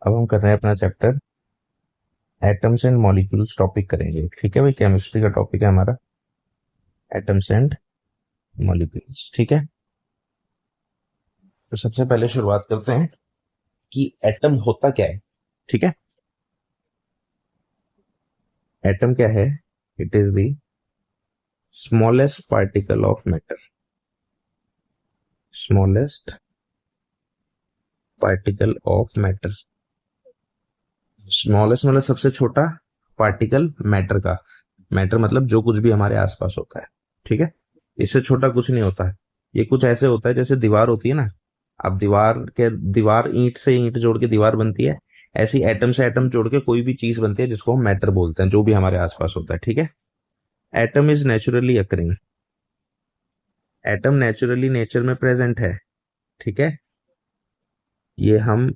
अब हम कर रहे हैं अपना chapter atoms and molecules topic करेंगे। ठीक है भाई, केमिस्ट्री का टॉपिक है हमारा एटम्स एंड मॉलिक्यूल्स। ठीक है, तो सबसे पहले शुरुआत करते हैं कि एटम होता क्या है। ठीक है, एटम क्या है? It is the smallest particle of matter. Smallest particle of matter. Smallest मतलब सबसे छोटा पार्टिकल मैटर का। मैटर मतलब जो कुछ भी हमारे आसपास होता है। ठीक है, इससे छोटा कुछ नहीं होता है। ये कुछ ऐसे होता है जैसे दीवार होती है ना। अब दीवार ईंट से ईंट जोड़ के दीवार बनती है। ऐसी एटम से एटम जोड़ के कोई भी चीज बनती है जिसको हम मैटर बोलते हैं, जो भी हमारे आसपास होता है। ठीक है, atom is naturally occurring. Atom naturally nature में प्रेजेंट है। ठीक है, ये हम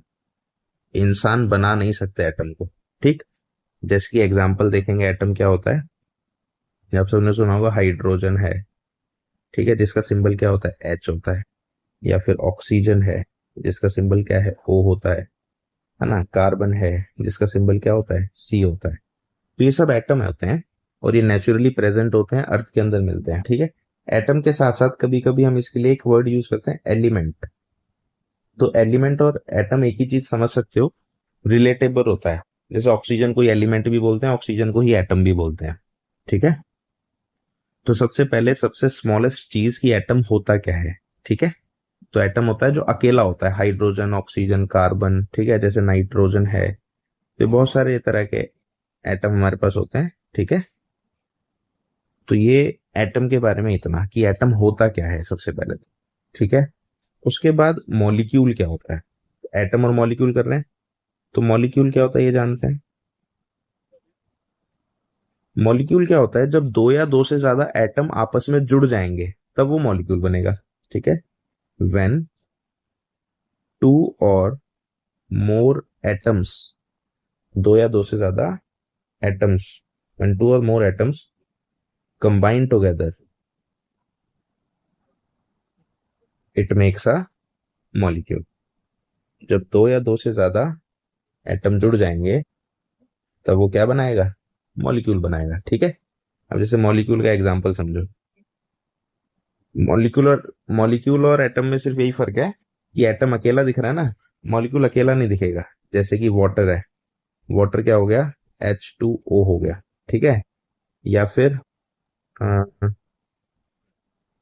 इंसान बना नहीं सकते एटम को। ठीक, जैसे कि एग्जाम्पल देखेंगे एटम क्या होता है। आप सबने सुना होगा हाइड्रोजन है। ठीक है, जिसका सिंबल क्या होता है? एच होता है। या फिर ऑक्सीजन है, जिसका सिंबल क्या है? ओ होता है ना। कार्बन है, जिसका सिंबल क्या होता है? सी होता है। तो ये सब एटम होते हैं और ये नेचुरली प्रेजेंट होते हैं, अर्थ के अंदर मिलते हैं। ठीक है, एटम के साथ साथ कभी कभी हम इसके लिए एक वर्ड यूज करते हैं, एलिमेंट। तो एलिमेंट और एटम एक ही चीज समझ सकते हो, रिलेटेबल होता है। जैसे ऑक्सीजन को ही एलिमेंट भी बोलते हैं, ऑक्सीजन को ही एटम भी बोलते हैं। ठीक है, तो सबसे पहले सबसे स्मॉलेस्ट चीज की एटम होता क्या है। ठीक है, तो एटम होता है जो अकेला होता है, हाइड्रोजन, ऑक्सीजन, कार्बन। ठीक है, जैसे नाइट्रोजन है। तो बहुत सारे तरह के एटम हमारे पास होते हैं। ठीक है, तो ये एटम के बारे में इतना कि एटम होता क्या है सबसे पहले तो। ठीक है, उसके बाद मॉलिक्यूल क्या होता है। एटम और मॉलिक्यूल कर रहे हैं, तो मॉलिक्यूल क्या होता है ये जानते हैं। मॉलिक्यूल क्या होता है? जब दो या दो से ज्यादा एटम आपस में जुड़ जाएंगे तब वो मॉलिक्यूल बनेगा। ठीक है, when to or more atoms, दो या दो से ज्यादा atoms, when to or more atoms combine together, it makes a molecule. जब दो या दो से ज्यादा एटम जुड़ जाएंगे तब वो क्या बनाएगा? मॉलिक्यूल बनाएगा। ठीक है, अब जैसे मॉलिक्यूल का एग्जांपल समझो। मॉलिक्यूल और एटम में सिर्फ यही फर्क है कि एटम अकेला दिख रहा है ना, मॉलिक्यूल अकेला नहीं दिखेगा। जैसे कि वाटर है, वाटर क्या हो गया? H2O हो गया। ठीक है, या फिर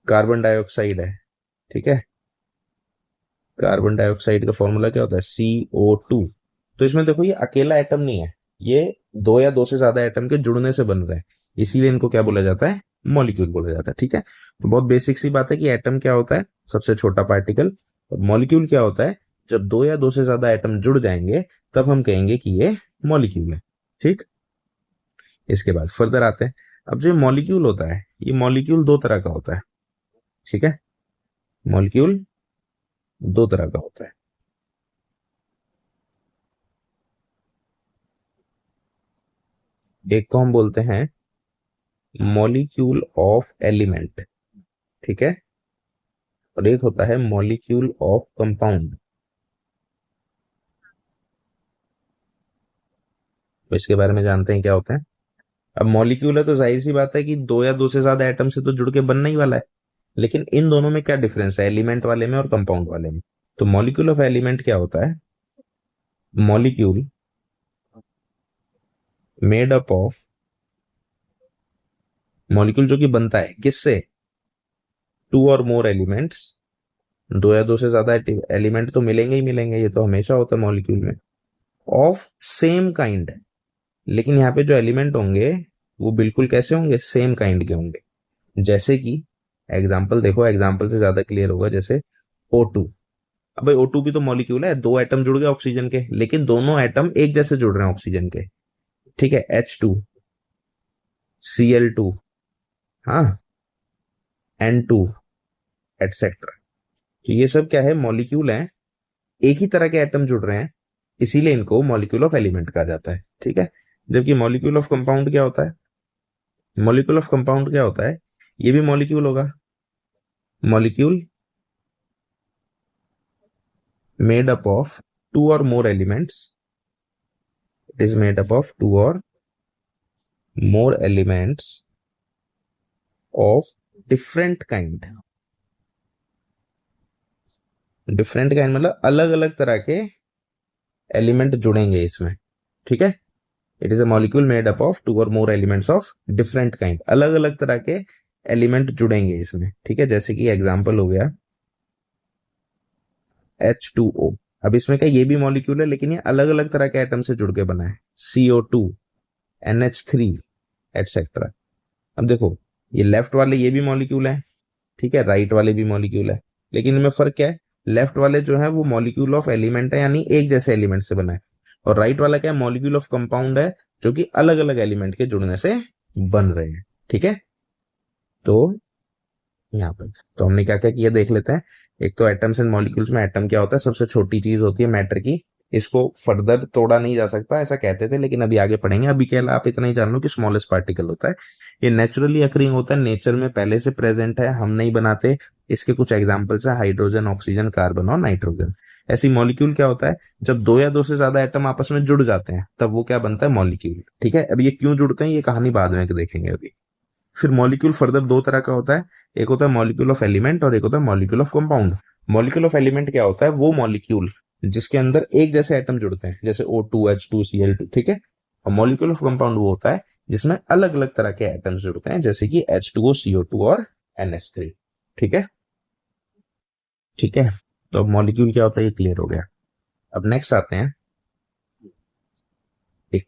कार्बन डाइऑक्साइड है। ठीक है, कार्बन डाइऑक्साइड का फॉर्मूला क्या होता है? CO2। तो इसमें देखो ये अकेला एटम नहीं है, ये दो या दो से ज्यादा एटम के जुड़ने से बन रहे हैं, इसीलिए इनको क्या बोला जाता है? मॉलिक्यूल बोला जाता है। ठीक है, तो बहुत बेसिक सी बात है कि एटम क्या होता है? सबसे छोटा पार्टिकल। और मॉलिक्यूल क्या होता है? जब दो या दो से ज्यादा एटम जुड़ जाएंगे तब हम कहेंगे कि ये मॉलिक्यूल है। ठीक, इसके बाद फर्दर आते हैं। अब जो मॉलिक्यूल होता है, ये मॉलिक्यूल दो तरह का होता है। ठीक है, मॉलिक्यूल दो तरह का होता है। एक को हम बोलते हैं मॉलिक्यूल ऑफ एलिमेंट। ठीक है, और एक होता है मॉलिक्यूल ऑफ कंपाउंड। तो इसके बारे में जानते हैं क्या होते हैं। अब मॉलिक्यूल है तो जाहिर सी बात है कि दो या दो से ज्यादा एटम से तो जुड़ के बनना ही वाला है। लेकिन इन दोनों में क्या डिफरेंस है, एलिमेंट वाले में और कंपाउंड वाले में? तो मॉलिक्यूल ऑफ एलिमेंट क्या होता है? Molecule made up of, molecule जो कि बनता है किससे? To or more elements. दो या दो से ज्यादा एलिमेंट तो मिलेंगे ही मिलेंगे, ये तो हमेशा होता है मॉलिक्यूल में। ऑफ सेम काइंड, लेकिन यहाँ पे जो एलिमेंट होंगे वो बिल्कुल कैसे होंगे? सेम काइंड के होंगे। जैसे कि एग्जाम्पल देखो, एग्जाम्पल से ज्यादा क्लियर होगा। जैसे O2। अब भाई O2 भी तो मॉलिक्यूल है, दो एटम जुड़ गए ऑक्सीजन के, लेकिन दोनों एटम एक जैसे जुड़ रहे हैं ऑक्सीजन के। ठीक है, H2, Cl2, हाँ, N2, एटसेट्रा। तो ये सब क्या है? मॉलिक्यूल हैं, एक ही तरह के एटम जुड़ रहे हैं, इसीलिए इनको मॉलिक्यूल ऑफ एलिमेंट कहा जाता है। ठीक है, जबकि मॉलिक्यूल ऑफ कंपाउंड क्या होता है? मॉलिक्यूल ऑफ कंपाउंड क्या होता है? ये भी मॉलिक्यूल होगा। Molecule made up of two or more elements it is made up of two or more elements of different kind. Different kind मतलब अलग अलग तरह के एलिमेंट जुड़ेंगे इसमें, ठीक है। It is a molecule made up of two or more elements of different kind, अलग अलग तरह के एलिमेंट जुड़ेंगे इसमें, ठीक है। जैसे कि एग्जांपल हो गया H2O। अब इसमें क्या ये भी मॉलिक्यूल है, लेकिन ये अलग अलग तरह के एटम से जुड़ के बना है। CO2, NH3 etcetera. अब देखो ये लेफ्ट वाले ये भी मॉलिक्यूल है, ठीक है, राइट वाले भी मॉलिक्यूल है, लेकिन इनमें फर्क क्या है? लेफ्ट वाले जो है वो मॉलिक्यूल ऑफ एलिमेंट है, यानी एक जैसे एलिमेंट से बना है, और राइट वाला क्या है? मॉलिक्यूल ऑफ कंपाउंड है, जो कि अलग अलग एलिमेंट के जुड़ने से बन रहे हैं, ठीक है। तो यहाँ पर तो हमने क्या क्या किया देख लेते हैं। एक तो एटम्स एंड मॉलिक्यूल्स में एटम क्या होता है? सबसे छोटी चीज होती है मैटर की, इसको फर्दर तोड़ा नहीं जा सकता ऐसा कहते थे, लेकिन अभी आगे पढ़ेंगे। अभी क्या आप इतना ही जान लो कि स्मॉलेस्ट पार्टिकल होता है, ये नेचुरली अकरिंग होता है, नेचर में पहले से प्रेजेंट है, हम नहीं बनाते। इसके कुछ एग्जाम्पल्स है हाइड्रोजन, ऑक्सीजन, कार्बन और नाइट्रोजन। ऐसी मॉलिक्यूल क्या होता है? जब दो या दो से ज्यादा एटम आपस में जुड़ जाते हैं तब वो क्या बनता है? मॉलिक्यूल, ठीक है। अब ये क्यों जुड़ते हैं ये कहानी बाद में देखेंगे अभी। फिर मॉलिक्यूल फर्दर दो तरह का होता है, एक होता है मॉलिक्यूल ऑफ एलिमेंट और एक होता है molecule of compound. Molecule of element क्या होता है? वो मॉलिक्यूल जिसके अंदर एक जैसे एटम जुड़ते हैं, जैसे O2, H2, Cl2, ठीक है। और मॉलिक्यूल ऑफ कंपाउंड वो होता है जिसमें अलग अलग तरह के एटम्स जुड़ते हैं, जैसे कि H2O, CO2 और NH3, ठीक है। ठीक है, तो अब मॉलिक्यूल क्या होता है ये क्लियर हो गया। अब नेक्स्ट आते हैं, एक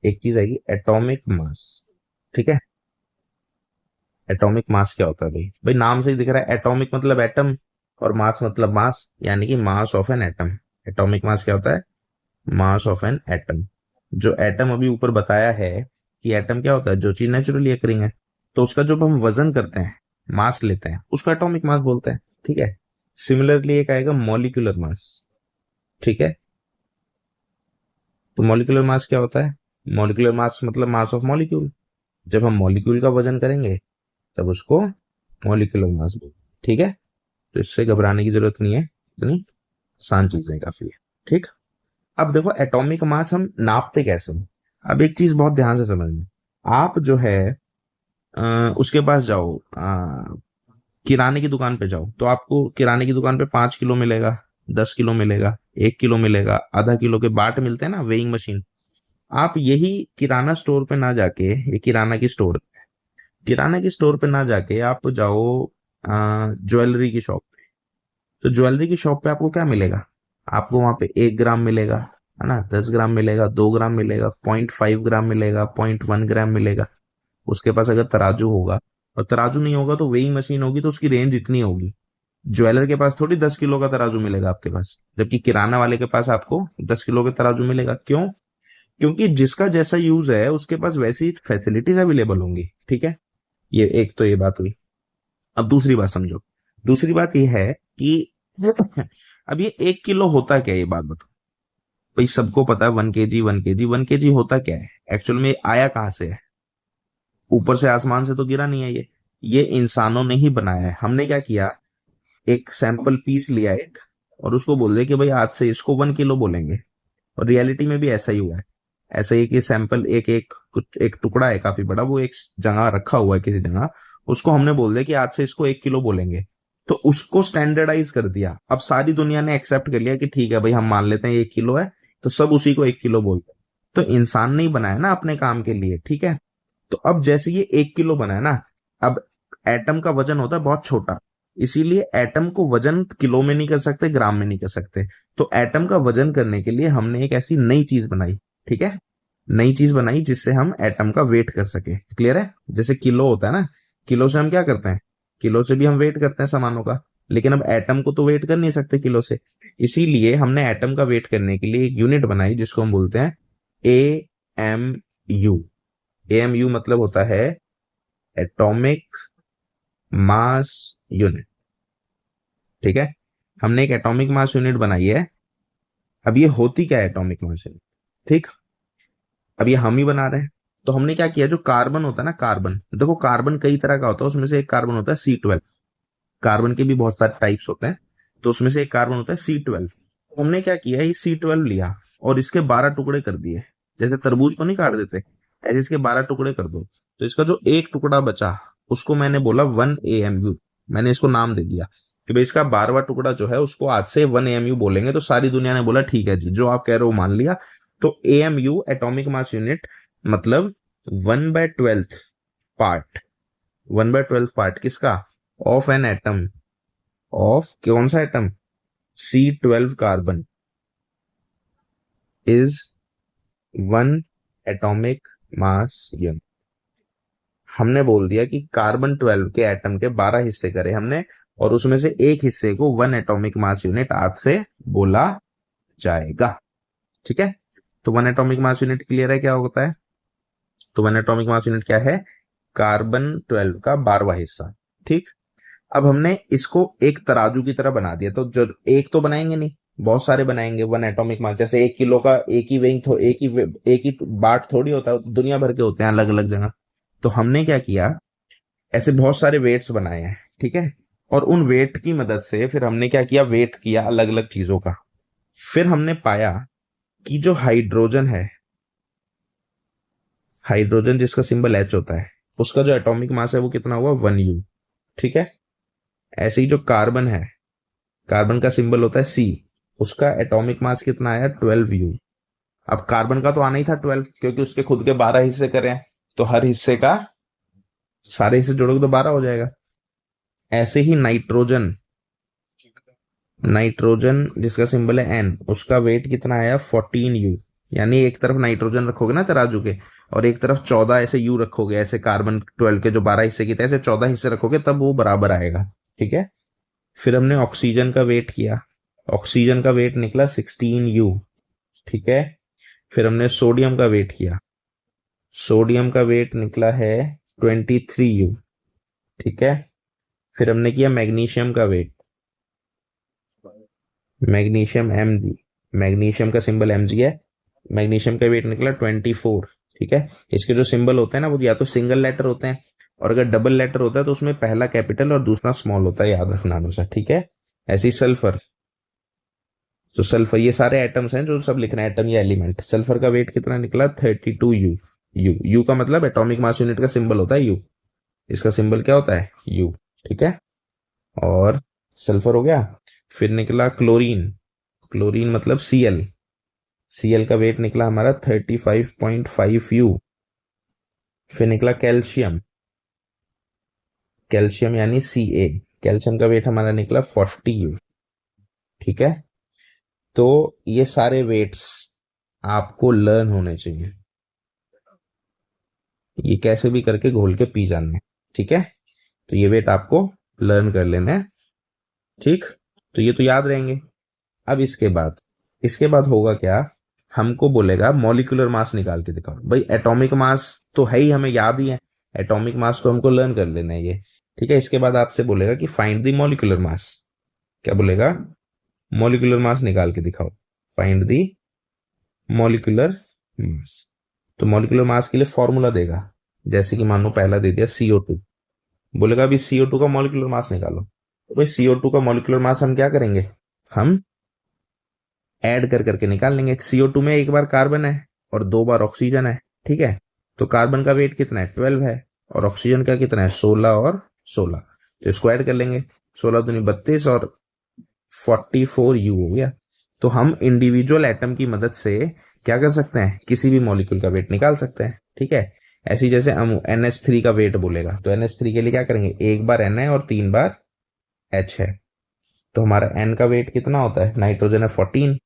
एक चीज आएगी एटॉमिक मास, ठीक है। एटॉमिक मास क्या होता है? भाई भाई नाम से ही दिख रहा है, एटॉमिक मतलब एटम और मास मतलब मास, यानी कि mass of an atom. Atomic mass क्या होता है? Mass of an atom. जो एटम अभी ऊपर बताया है कि एटम क्या होता है, जो चीज नेचुरली अकरिंग है, तो उसका जब हम वजन करते हैं, मास लेते हैं, उसको एटॉमिक मास बोलते हैं, ठीक है। सिमिलरली एक आएगा मॉलिक्यूलर मास, ठीक है। तो मॉलिक्यूलर मास क्या होता है? मॉलिक्यूलर मास मतलब मास ऑफ मॉलिक्यूल। जब हम मॉलिक्यूल का वजन करेंगे तब उसको मॉलिक्यूलर मास बोलते हैं, ठीक है। तो इससे घबराने की जरूरत नहीं है, इतनी आसान चीजें काफी है, ठीक। अब देखो एटॉमिक मास हम नापते कैसे हैं? अब एक चीज बहुत ध्यान से समझना, आप जो है उसके पास जाओ, किराने की दुकान पे जाओ, तो आपको किराने की दुकान पे 5 किलो मिलेगा, 10 किलो मिलेगा, 1 किलो मिलेगा, आधा किलो के बाट मिलते हैं ना, वेइंग मशीन। आप यही किराना स्टोर पे ना जाके, ये किराना की स्टोर पे ना जाके आप जाओ ज्वेलरी की शॉप पे। तो ज्वेलरी की शॉप पे आपको क्या मिलेगा? आपको वहां पे 1 ग्राम मिलेगा, है ना, 10 ग्राम मिलेगा, 2 ग्राम मिलेगा, 0.5 ग्राम मिलेगा, 0.1 ग्राम मिलेगा। उसके पास अगर तराजू होगा, और तराजू नहीं होगा तो वेइंग मशीन होगी, तो उसकी रेंज इतनी होगी। ज्वेलर के पास थोड़ी 10 किलो का तराजू मिलेगा आपके पास, जबकि किराना वाले के पास आपको 10 किलो का तराजू मिलेगा। क्यों? क्योंकि जिसका जैसा यूज है उसके पास वैसी फैसिलिटीज अवेलेबल होंगी, ठीक है। ये एक तो ये बात हुई। अब दूसरी बात समझो। दूसरी बात ये है कि अब ये 1 किलो होता क्या है, ये बात बताओ। भाई सबको पता है 1 kg, 1 kg, 1 kg होता क्या है एक्चुअल में? आया कहां से है? ऊपर से आसमान से तो गिरा नहीं है ये इंसानों ने ही बनाया है। हमने क्या किया, एक सैंपल पीस लिया एक, और उसको बोल दिया कि भाई आज से इसको 1 किलो बोलेंगे। और रियलिटी में भी ऐसा ही हुआ है। ऐसा ही कि सैंपल एक एक कुछ एक टुकड़ा है काफी बड़ा, वो एक जगह रखा हुआ है किसी जगह, उसको हमने बोल दिया कि आज से इसको 1 किलो बोलेंगे। तो उसको स्टैंडर्डाइज कर दिया। अब सारी दुनिया ने एक्सेप्ट कर लिया कि ठीक है भाई हम मान लेते हैं 1 किलो है, तो सब उसी को 1 किलो बोलते हैं। तो इंसान ने ही बनाया ना अपने काम के लिए, ठीक है। तो अब जैसे ये 1 किलो बना है ना, अब एटम का वजन होता है बहुत छोटा, इसीलिए एटम को वजन किलो में नहीं कर सकते, ग्राम में नहीं कर सकते। तो एटम का वजन करने के लिए हमने एक ऐसी नई चीज बनाई, ठीक है। नई चीज बनाई जिससे हम एटम का वेट कर सके। क्लियर है? जैसे किलो होता है ना, किलो से हम क्या करते हैं? किलो से भी हम वेट करते हैं सामानों का, लेकिन अब एटम को तो वेट कर नहीं सकते किलो से। इसीलिए हमने एटम का वेट करने के लिए एक यूनिट बनाई जिसको हम बोलते हैं AMU। AMU मतलब होता है एटॉमिक मास यूनिट, ठीक है। हमने एक एटॉमिक मास यूनिट बनाई है। अब ये होती क्या है एटॉमिक मास यूनिट, ठीक। अब ये हम ही बना रहे हैं। तो हमने क्या किया, जो कार्बन होता है ना, कार्बन देखो, कार्बन कई तरह का होता है, उसमें से एक कार्बन होता है C12। कार्बन के भी बहुत सारे टाइप्स होते हैं, तो उसमें से एक कार्बन होता है C12। हमने क्या किया, ये C12 लिया और इसके 12 टुकड़े कर दिए। जैसे तरबूज को नहीं काट देते, ऐसे इसके 12 टुकड़े कर दो। तो इसका जो एक टुकड़ा बचा उसको मैंने बोला 1 AMU। मैंने इसको नाम दे दिया कि भाई इसका 12वां टुकड़ा जो है उसको आज से 1 AMU बोलेंगे। तो सारी दुनिया ने बोला ठीक है जी, जो आप कह रहे हो मान लिया। तो AMU एटॉमिक मास यूनिट मतलब 1/12 पार्ट। 1/12 पार्ट किसका? Of an atom. ऑफ कौन सा atom? C12 carbon is 1 atomic mass unit. हमने बोल दिया कि कार्बन 12 के एटम के 12 हिस्से करे हमने, और उसमें से एक हिस्से को 1 एटॉमिक मास यूनिट आज से बोला जाएगा। ठीक है, तो 1 एटॉमिक मास यूनिट क्लियर है क्या होता है? तो 1 एटॉमिक मास यूनिट क्या है? कार्बन 12 का 12वां हिस्सा। ठीक, अब हमने इसको एक तराजू की तरह बना दिया। तो जो एक तो बनाएंगे नहीं, बहुत सारे बनाएंगे। 1 एटॉमिक मास जैसे 1 किलो का एक ही वेइंग, एक ही बाट थोड़ी होता है, दुनिया भर के होते हैं अलग अलग जगह। तो हमने क्या किया, ऐसे बहुत सारे वेट्स बनाए हैं। ठीक है, और उन वेट की मदद से फिर हमने क्या किया, वेट किया अलग अलग चीजों का। फिर हमने पाया कि जो हाइड्रोजन है, हाइड्रोजन जिसका सिंबल H होता है, उसका जो एटॉमिक मास है वो कितना हुआ? 1U। ठीक है, ऐसे ही जो कार्बन है, कार्बन का सिंबल होता है C, उसका एटॉमिक मास कितना आया? 12U। अब कार्बन का तो आना ही था 12, क्योंकि उसके खुद के 12 हिस्से करे हैं, तो हर हिस्से का सारे हिस्से जोड़ोगे तो 12 हो जाएगा। ऐसे ही नाइट्रोजन, नाइट्रोजन जिसका सिंबल है N, उसका वेट कितना आया? 14U। यानी एक तरफ नाइट्रोजन रखोगे ना तराजू के, और एक तरफ 14 ऐसे U रखोगे, ऐसे कार्बन 12 के जो 12 हिस्से की थे ऐसे 14 हिस्से रखोगे, तब वो बराबर आएगा। ठीक है, फिर हमने ऑक्सीजन का वेट किया, ऑक्सीजन का वेट निकला 16U। ठीक है, फिर हमने सोडियम का वेट किया, सोडियम का वेट निकला है 23U। ठीक है, फिर हमने किया मैग्नीशियम का वेट, मैग्नीशियम Mg, मैग्नीशियम का सिंबल Mg है, मैग्नीशियम का वेट निकला 24। ठीक है, इसके जो सिंबल होते हैं ना वो या तो सिंगल लेटर होते हैं, और अगर डबल लेटर होता है तो उसमें पहला कैपिटल और दूसरा स्मॉल होता है, याद रखना हमेशा। ठीक है, ऐसे ही सल्फर, तो सल्फर, ये सारे एटम्स हैं जो सब लिखना है, एटम या एलिमेंट। सल्फर का वेट कितना निकला? 32U। यू का मतलब एटॉमिक मास यूनिट का सिंबल होता है यू, इसका सिंबल क्या होता है? यू। ठीक है, और सल्फर हो गया। फिर निकला क्लोरीन, क्लोरीन मतलब Cl, Cl का वेट निकला हमारा 35.5U। फिर निकला कैल्शियम, कैल्शियम यानी Ca, कैल्शियम का वेट हमारा निकला 40U। ठीक है, तो ये सारे वेट्स आपको लर्न होने चाहिए, ये कैसे भी करके घोल के पी जाने हैं। ठीक है, तो ये वेट आपको लर्न कर लेना है। ठीक, तो ये तो याद रहेंगे। अब इसके बाद होगा क्या, हमको बोलेगा मॉलिक्यूलर मास निकाल के दिखाओ। भाई एटॉमिक मास तो है ही, हमें याद ही है, एटॉमिक मास तो हमको लर्न कर लेना है ये। ठीक है, इसके बाद आपसे बोलेगा कि फाइंड द मॉलिक्यूलर मास। क्या बोलेगा? मॉलिक्यूलर मास निकाल के दिखाओ, फाइंड द मॉलिक्यूलर मास। तो मॉलिक्यूलर मास के लिए फॉर्मूला देगा, जैसे कि मान लो पहला दे दिया CO2, बोलेगा अभी CO2 का मॉलिक्यूलर मास निकालो। तो भाई CO2 का मॉलिक्यूलर मास हम क्या करेंगे, हम ऐड कर करके निकाल लेंगे। CO2 में एक बार कार्बन है और 2 बार ऑक्सीजन है। ठीक है, तो कार्बन का वेट कितना है? 12 है, और ऑक्सीजन का कितना है? 16 और 16। तो इसको ऐड कर लेंगे, 16 दूनी 32 और 44U हो गया। तो हम इंडिविजुअल एटम की मदद से क्या कर सकते हैं, किसी भी मॉलिक्यूल का वेट निकाल सकते हैं। ठीक है, ऐसी जैसे हम NH3 का वेट बोलेगा, तो NH3 के लिए क्या करेंगे, एक बार Na और 3 बार H है। तो हमारा N का वेट कितना होता है? नाइट्रोजन है 14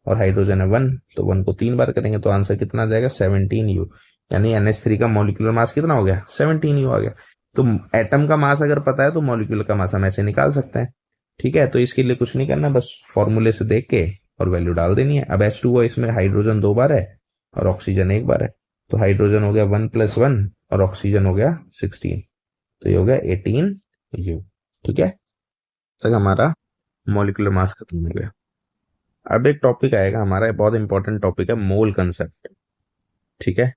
और हाइड्रोजन है 1, तो 1 को 3 बार करेंगे तो आंसर कितना आ जाएगा? 17U। यानी NH3 का मॉलिक्यूलर मास कितना हो गया? 17U आ गया। तो एटम का मास अगर पता है तो मॉलिक्यूलर का मास हम ऐसे निकाल सकते हैं। ठीक है, तो इसके लिए कुछ नहीं करना, बस फॉर्मूले से देख के और वैल्यू डाल देनी है। अब H2O, इसमें हाइड्रोजन 2 बार है और ऑक्सीजन 1 बार है, तो हाइड्रोजन हो गया 1 + 1 और ऑक्सीजन हो गया 16, तो ये हो गया 18U। ठीक है, तक हमारा मॉलिक्यूलर मास खत्म हो गया। अब एक टॉपिक आएगा हमारा, बहुत इंपॉर्टेंट टॉपिक है, मोल कंसेप्ट। ठीक है,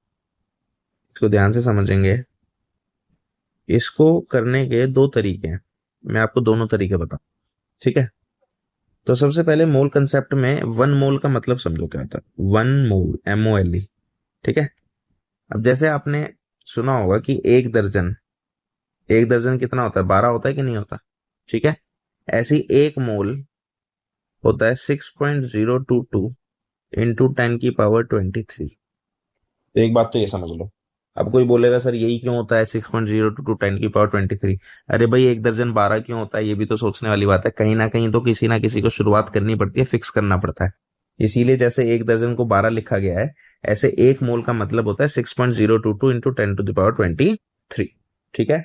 इसको ध्यान से समझेंगे। इसको करने के 2 तरीके हैं, मैं आपको दोनों तरीके बताऊं। ठीक है, तो सबसे पहले मोल कंसेप्ट में 1 मोल का मतलब समझो क्या होता है। 1 मोल MOLE, ठीक है। अब जैसे आपने सुना होगा कि एक दर्जन कितना होता है, 12 होता है कि नहीं होता, ठीक है। ऐसी एक मोल होता है 6.022 इंटू 10 की पावर 23। तो एक बात तो ये समझ लो। अब कोई बोलेगा सर यही क्यों होता है 6.022 10 की पावर 23। अरे भाई एक दर्जन 12 क्यों होता है, ये भी तो सोचने वाली बात है। कहीं ना कहीं तो किसी ना किसी को शुरुआत करनी पड़ती है, फिक्स करना पड़ता है। इसीलिए जैसे एक दर्जन को 12 लिखा गया है, ऐसे एक मोल का मतलब होता है 6.022 इंटू 10 की पावर 23। ठीक है।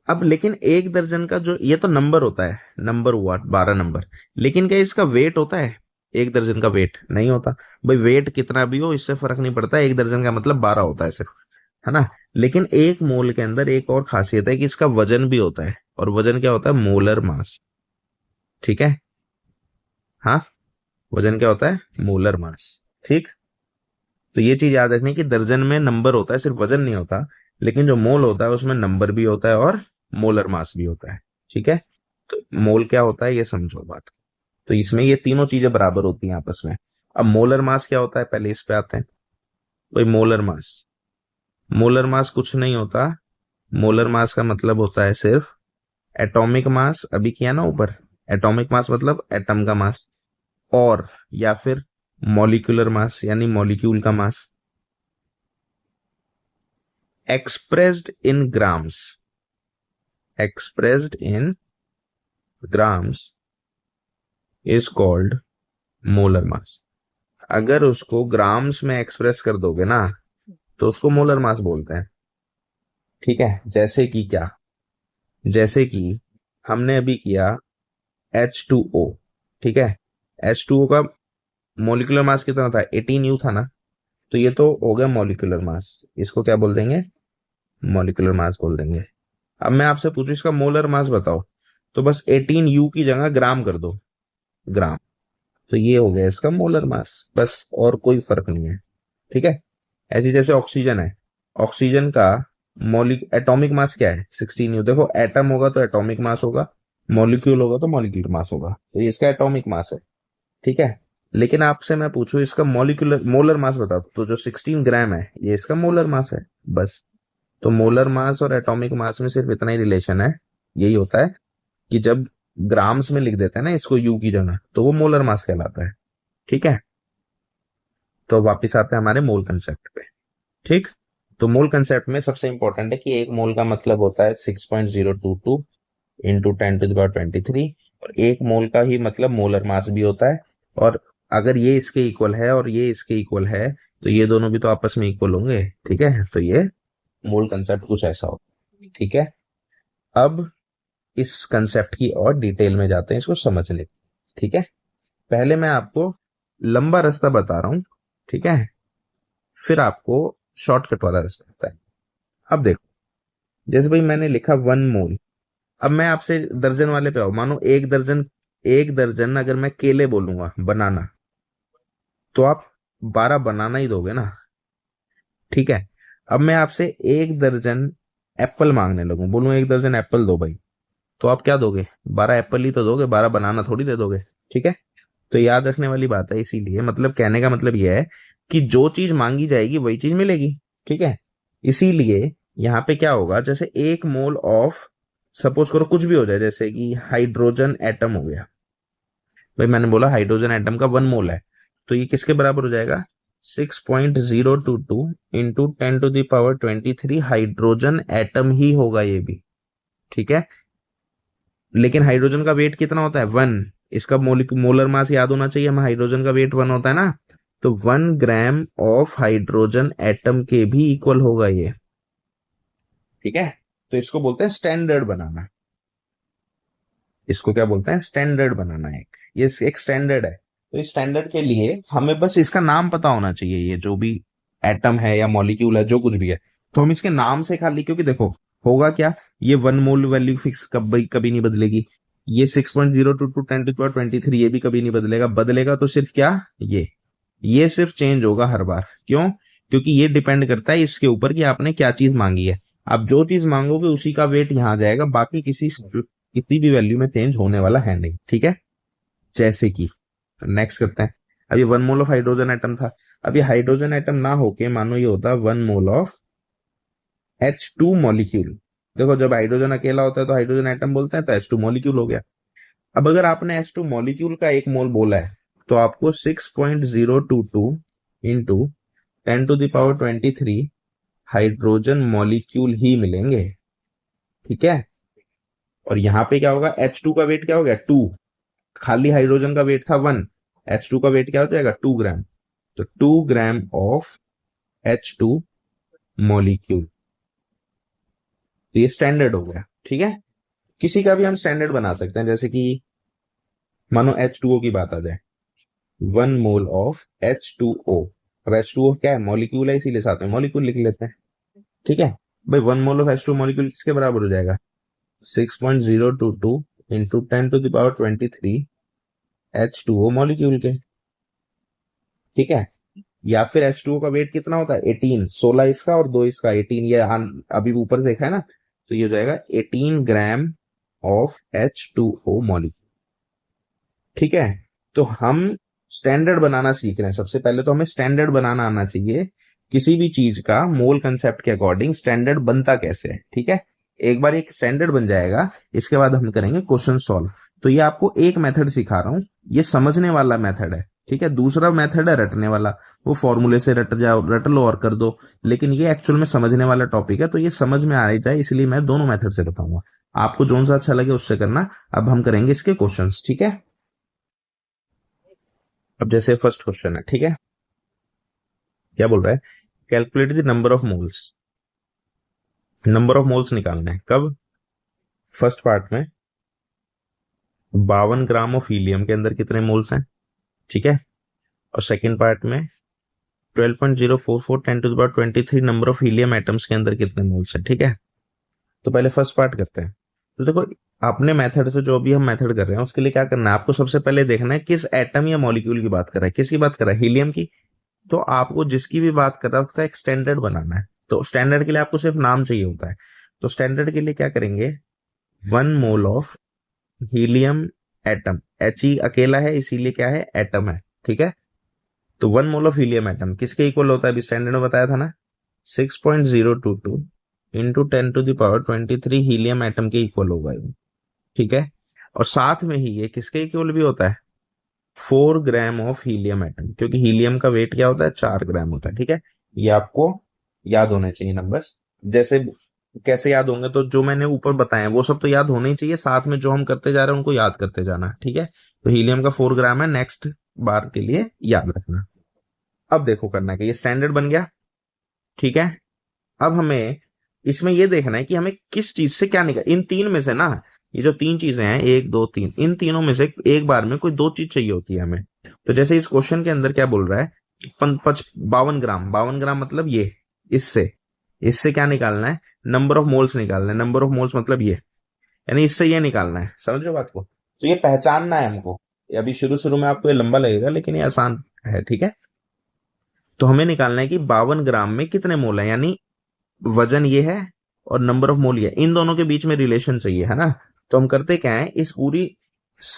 अब लेकिन एक दर्जन का जो ये तो नंबर होता है, नंबर हुआ 12 नंबर, लेकिन क्या इसका वेट होता है? एक दर्जन का वेट नहीं होता। भाई वेट कितना भी हो इससे फर्क नहीं पड़ता, एक दर्जन का मतलब 12 होता है सिर्फ, है ना। लेकिन एक मोल के अंदर एक और खासियत है कि इसका वजन भी होता है, और वजन क्या होता है? Molar mass. ठीक है। हाँ, वजन क्या होता है? Molar mass. ठीक। तो ये चीज याद रखनी कि दर्जन में नंबर होता है, सिर्फ वजन नहीं होता, लेकिन जो मोल होता है उसमें नंबर भी होता है और मोलर मास भी होता है। ठीक है। तो मोल क्या होता है ये समझो बात। तो इसमें ये तीनों चीजें बराबर होती हैं आपस में। अब मोलर मास क्या होता है, पहले इस पे आते हैं। भाई मोलर मास कुछ नहीं होता। मोलर मास का मतलब होता है सिर्फ एटॉमिक मास, अभी किया ना ऊपर। एटॉमिक मास मतलब एटम का मास, और या फिर मॉलिक्यूलर मास यानी मॉलिक्यूल का mass, expressed in grams. Expressed in grams is called molar mass. अगर उसको ग्राम्स में एक्सप्रेस कर दोगे ना तो उसको मोलर मास बोलते हैं। ठीक है। जैसे कि क्या? जैसे कि हमने अभी किया H2O। ठीक है। H2O का मोलिकुलर मास कितना था? 18U था ना। तो ये तो हो गया मॉलिक्यूलर मास, इसको क्या बोल देंगे? मॉलिक्यूलर मास बोल देंगे। अब मैं आपसे पूछूं इसका मोलर मास बताओ, तो बस 18U की जगह ग्राम कर दो, ग्राम। तो ये हो गया इसका मोलर मास, बस, और कोई फर्क नहीं है। ठीक है। ऐसी जैसे ऑक्सीजन है, ऑक्सीजन का मॉलिक एटॉमिक मास क्या है? 16U। देखो एटम होगा तो एटॉमिक मास होगा, मॉलिक्यूल होगा तो मॉलिक्यूलर मास होगा, तो ये इसका एटॉमिक मास है। ठीक है। लेकिन आपसे मैं पूछूं इसका मॉलिक्यूलर मोलर मास बताओ, तो जो 16 ग्राम है ये इसका मोलर मास है, बस। तो मोलर मास और एटॉमिक मास में सिर्फ इतना ही रिलेशन है, यही होता है कि जब ग्राम्स में लिख देते हैं ना इसको यू की जगह, तो वो मोलर मास कहलाता है। ठीक है। तो वापिस आते हैं हमारे मोल कंसेप्ट पे। ठीक। तो मोल कंसेप्ट में सबसे इंपॉर्टेंट है कि एक मोल का मतलब होता है 6.022 इंटू 10 की पावर 23, और एक मोल का ही मतलब मोलर मास भी होता है। और अगर ये इसके इक्वल है और ये इसके इक्वल है, तो ये दोनों भी तो आपस में इक्वल होंगे। ठीक है। तो ये मोल कंसेप्ट कुछ ऐसा होता है। ठीक है। अब इस कंसेप्ट की और डिटेल में जाते हैं इसको समझने। ठीक है। पहले मैं आपको लंबा रास्ता बता रहा हूं, ठीक है, फिर आपको शॉर्टकट वाला रास्ता बताता है। अब देखो, जैसे भाई मैंने लिखा 1 मोल। अब मैं आपसे दर्जन वाले पे आओ, मानो एक दर्जन अगर मैं केले बोलूंगा, बनाना, तो आप 12 बनाना ही दोगे ना। ठीक है। अब मैं आपसे एक दर्जन एप्पल मांगने लगूं, बोलूं एक दर्जन एप्पल दो भाई, तो आप क्या दोगे? 12 एप्पल ही तो दोगे, 12 बनाना थोड़ी दे दोगे। ठीक है। तो याद रखने वाली बात है, इसीलिए मतलब कहने का मतलब यह है कि जो चीज मांगी जाएगी वही चीज मिलेगी। ठीक है। इसीलिए यहां पे क्या होगा, जैसे एक मोल ऑफ, सपोज करो कुछ भी हो जाए, जैसे कि हाइड्रोजन एटम हो गया। भाई मैंने बोला हाइड्रोजन एटम का 1 मोल है, तो ये किसके बराबर हो जाएगा? 6.022 इंटू 10 की पावर 23 हाइड्रोजन एटम ही होगा ये भी। ठीक है। लेकिन हाइड्रोजन का वेट कितना होता है? 1। इसका मोलर मास याद होना चाहिए हमें, हाइड्रोजन का वेट 1 होता है ना। तो 1 ग्राम ऑफ हाइड्रोजन एटम के भी इक्वल होगा ये। ठीक है। तो इसको बोलते हैं स्टैंडर्ड बनाना। इसको क्या बोलते हैं? स्टैंडर्ड बनाना। ये एक स्टैंडर्ड है। तो इस स्टैंडर्ड के लिए हमें बस इसका नाम पता होना चाहिए, ये जो भी एटम है या मॉलिक्यूल है जो कुछ भी है, तो हम इसके नाम से खाली, क्योंकि देखो होगा क्या, ये 1 मोल वैल्यू फिक्स कभी कभी नहीं बदलेगी। ये 6.022 10 की पावर 23 ये भी कभी नहीं बदलेगा। बदलेगा तो सिर्फ क्या, ये सिर्फ चेंज होगा हर बार। क्यों? क्योंकि ये डिपेंड करता है इसके ऊपर कि आपने क्या चीज मांगी है। आप जो चीज मांगोगे उसी का वेट यहां जाएगा, बाकी किसी भी वैल्यू में चेंज होने वाला है नहीं। ठीक है। जैसे कि नेक्स्ट करते हैं। अब ये 1 मोल ऑफ हाइड्रोजन एटम था। अब ये हाइड्रोजन एटम ना होके मानो ये होता 1 मोल ऑफ H2 मॉलिक्यूल। देखो जब हाइड्रोजन अकेला होता है तो हाइड्रोजन एटम बोलते हैं, तो H2 मॉलिक्यूल हो गया। अब अगर आपने H2 मॉलिक्यूल का 1 मोल बोला है तो आपको 6.022 इंटू 10⁻23 हाइड्रोजन मॉलिक्यूल ही मिलेंगे। ठीक है, और यहां पे क्या होगा, H2 का वेट क्या हो गया 2, खाली हाइड्रोजन का वेट था 1, H2 का वेट क्या हो जाएगा 2 ग्राम, तो 2 ग्राम ऑफ H2 मॉलिक्यूल। तो ये स्टैंडर्ड हो गया। ठीक है, किसी का भी हम स्टैंडर्ड बना सकते हैं, जैसे कि मानो H2O की बात आ जाए, 1 मोल ऑफ H2O। अब H2O क्या है, मॉलिक्यूल है, इसीलिए साथ में मॉलिक्यूल लिख लेते हैं। ठीक है भाई, 1 मोल ऑफ H2 मॉलिक्यूल किसके बराबर हो जाएगा, 6.022 इंटू 10⁻23 H2O मॉलिक्यूल के। ठीक है, या फिर H2O का वेट कितना होता है 18, 16 इसका और 2 इसका 18, ये अभी ऊपर से देखा है ना, तो ये हो जाएगा 18 ग्राम ऑफ H2O मॉलिक्यूल। ठीक है, तो हम स्टैंडर्ड बनाना सीख रहे हैं। सबसे पहले तो हमें स्टैंडर्ड बनाना आना चाहिए, किसी भी चीज का मोल कंसेप्ट के अकॉर्डिंग स्टैंडर्ड बनता कैसे है। ठीक है, एक बार एक स्टैंडर्ड बन जाएगा, इसके बाद हम करेंगे क्वेश्चन सॉल्व। तो ये आपको एक मेथड सिखा रहा हूं, ये समझने वाला मेथड है। ठीक है, दूसरा मेथड है रटने वाला, वो फॉर्मूले से रट जाओ, रट लो और कर दो, लेकिन ये एक्चुअल में समझने वाला टॉपिक है, तो ये समझ में आ ही जाए, इसलिए मैं दोनों मेथड से बताऊंगा। आपको जो सा अच्छा लगे उससे करना। अब हम करेंगे इसके क्वेश्चंस। ठीक है, अब जैसे फर्स्ट क्वेश्चन है, ठीक है, क्या बोल रहा है, calculate the number of moles. Number of moles निकालना है कब, फर्स्ट पार्ट में 52 ग्राम ऑफ हीलियम के अंदर कितने मोल्स हैं। ठीक है, और सेकेंड पार्ट में 12.044 10⁻23 नंबर ऑफ हीलियम एटम्स के अंदर कितने मोल्स हैं। ठीक है, तो पहले फर्स्ट पार्ट करते हैं। तो देखो, अपने मेथड से जो भी हम मेथड कर रहे हैं उसके लिए क्या करना है, आपको सबसे पहले देखना है किस एटम या मॉलिक्यूल की बात कर रहा है, किसकी बात कर रहा है, हीलियम की। तो आपको जिसकी भी बात कर रहा है उसका एक स्टैंडर्ड बनाना है। तो स्टैंडर्ड के लिए आपको सिर्फ नाम चाहिए होता है। तो स्टैंडर्ड के लिए क्या करेंगे, 1 mole of helium atom, He अकेला है इसीलिए क्या है, एटम है। ठीक है, तो 1 मोल ऑफ हीलियम एटम किसके इक्वल होता है, अभी स्टैंडर्ड में बताया था ना, 6.022 इंटू 10⁻23 हीलियम एटम के इक्वल होगा ये। ठीक है, और साथ में ही ये किसके इक्वल भी होता है, 4 ग्राम ऑफ हीलियम एटम, क्योंकि हीलियम का वेट क्या होता है 4 ग्राम होता है। ठीक है, ये आपको याद होने चाहिए नंबर्स। जैसे कैसे याद होंगे, तो जो मैंने ऊपर बताया वो सब तो याद होने ही चाहिए, साथ में जो हम करते जा रहे हैं उनको याद करते जाना। ठीक है, तो हीलियम का 4 ग्राम है, नेक्स्ट बार के लिए याद रखना। अब देखो करना है, ये स्टैंडर्ड बन गया। ठीक है, अब हमें इसमें ये देखना है कि हमें किस चीज से क्या निकाल, इन तीन में से ना, ये जो तीन चीजें हैं 1 2 3, इन तीनों में से एक बार में कोई दो चीज चाहिए होती है हमें। तो जैसे इस क्वेश्चन के अंदर क्या बोल रहा है, 52 ग्राम, 52 ग्राम मतलब ये, इससे इससे क्या निकालना है, नंबर ऑफ मोल्स निकालना है। नंबर ऑफ मोल्स मतलब ये, यानी इससे ये निकालना है। समझ रहे हो बात को, तो ये पहचानना है हमको। ये अभी शुरू शुरू में आपको ये लंबा लगेगा, लेकिन ये आसान है। ठीक है, तो हमें निकालना है कि 52 ग्राम में कितने मोल है, यानी वजन ये है और नंबर ऑफ मोल ये है, इन दोनों के बीच में रिलेशन चाहिए, है ना। तो हम करते क्या है,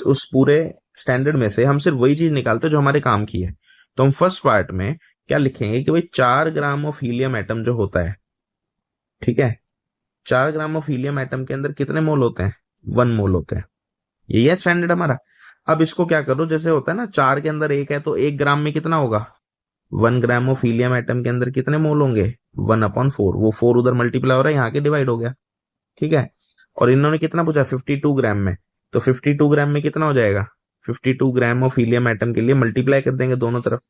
उस पूरे स्टैंडर्ड में से हम सिर्फ वही चीज निकालते हैं जो हमारे काम की है। तो हम फर्स्ट पार्ट में क्या लिखेंगे कि भाई 4 ग्राम ऑफ हीलियम एटम जो होता है, ठीक है, 4 ग्राम ऑफ हीलियम एटम के अंदर कितने मोल होते हैं, 1 मोल होते हैं। यही है स्टैंडर्ड हमारा। अब इसको क्या करो, जैसे होता है ना 4 के अंदर 1 है तो 1 ग्राम में कितना होगा, 1 ग्राम ऑफ हीलियम एटम के अंदर कितने मोल होंगे, 1/4। वो 4 उधर मल्टीप्लाई हो रहा है, यहाँ के डिवाइड हो गया। ठीक है, और इन्होंने कितना पूछा 52 ग्राम में, तो 52 ग्राम में कितना हो जाएगा, 52 ग्राम ऑफ हीलियम एटम के लिए मल्टीप्लाई कर देंगे दोनों तरफ।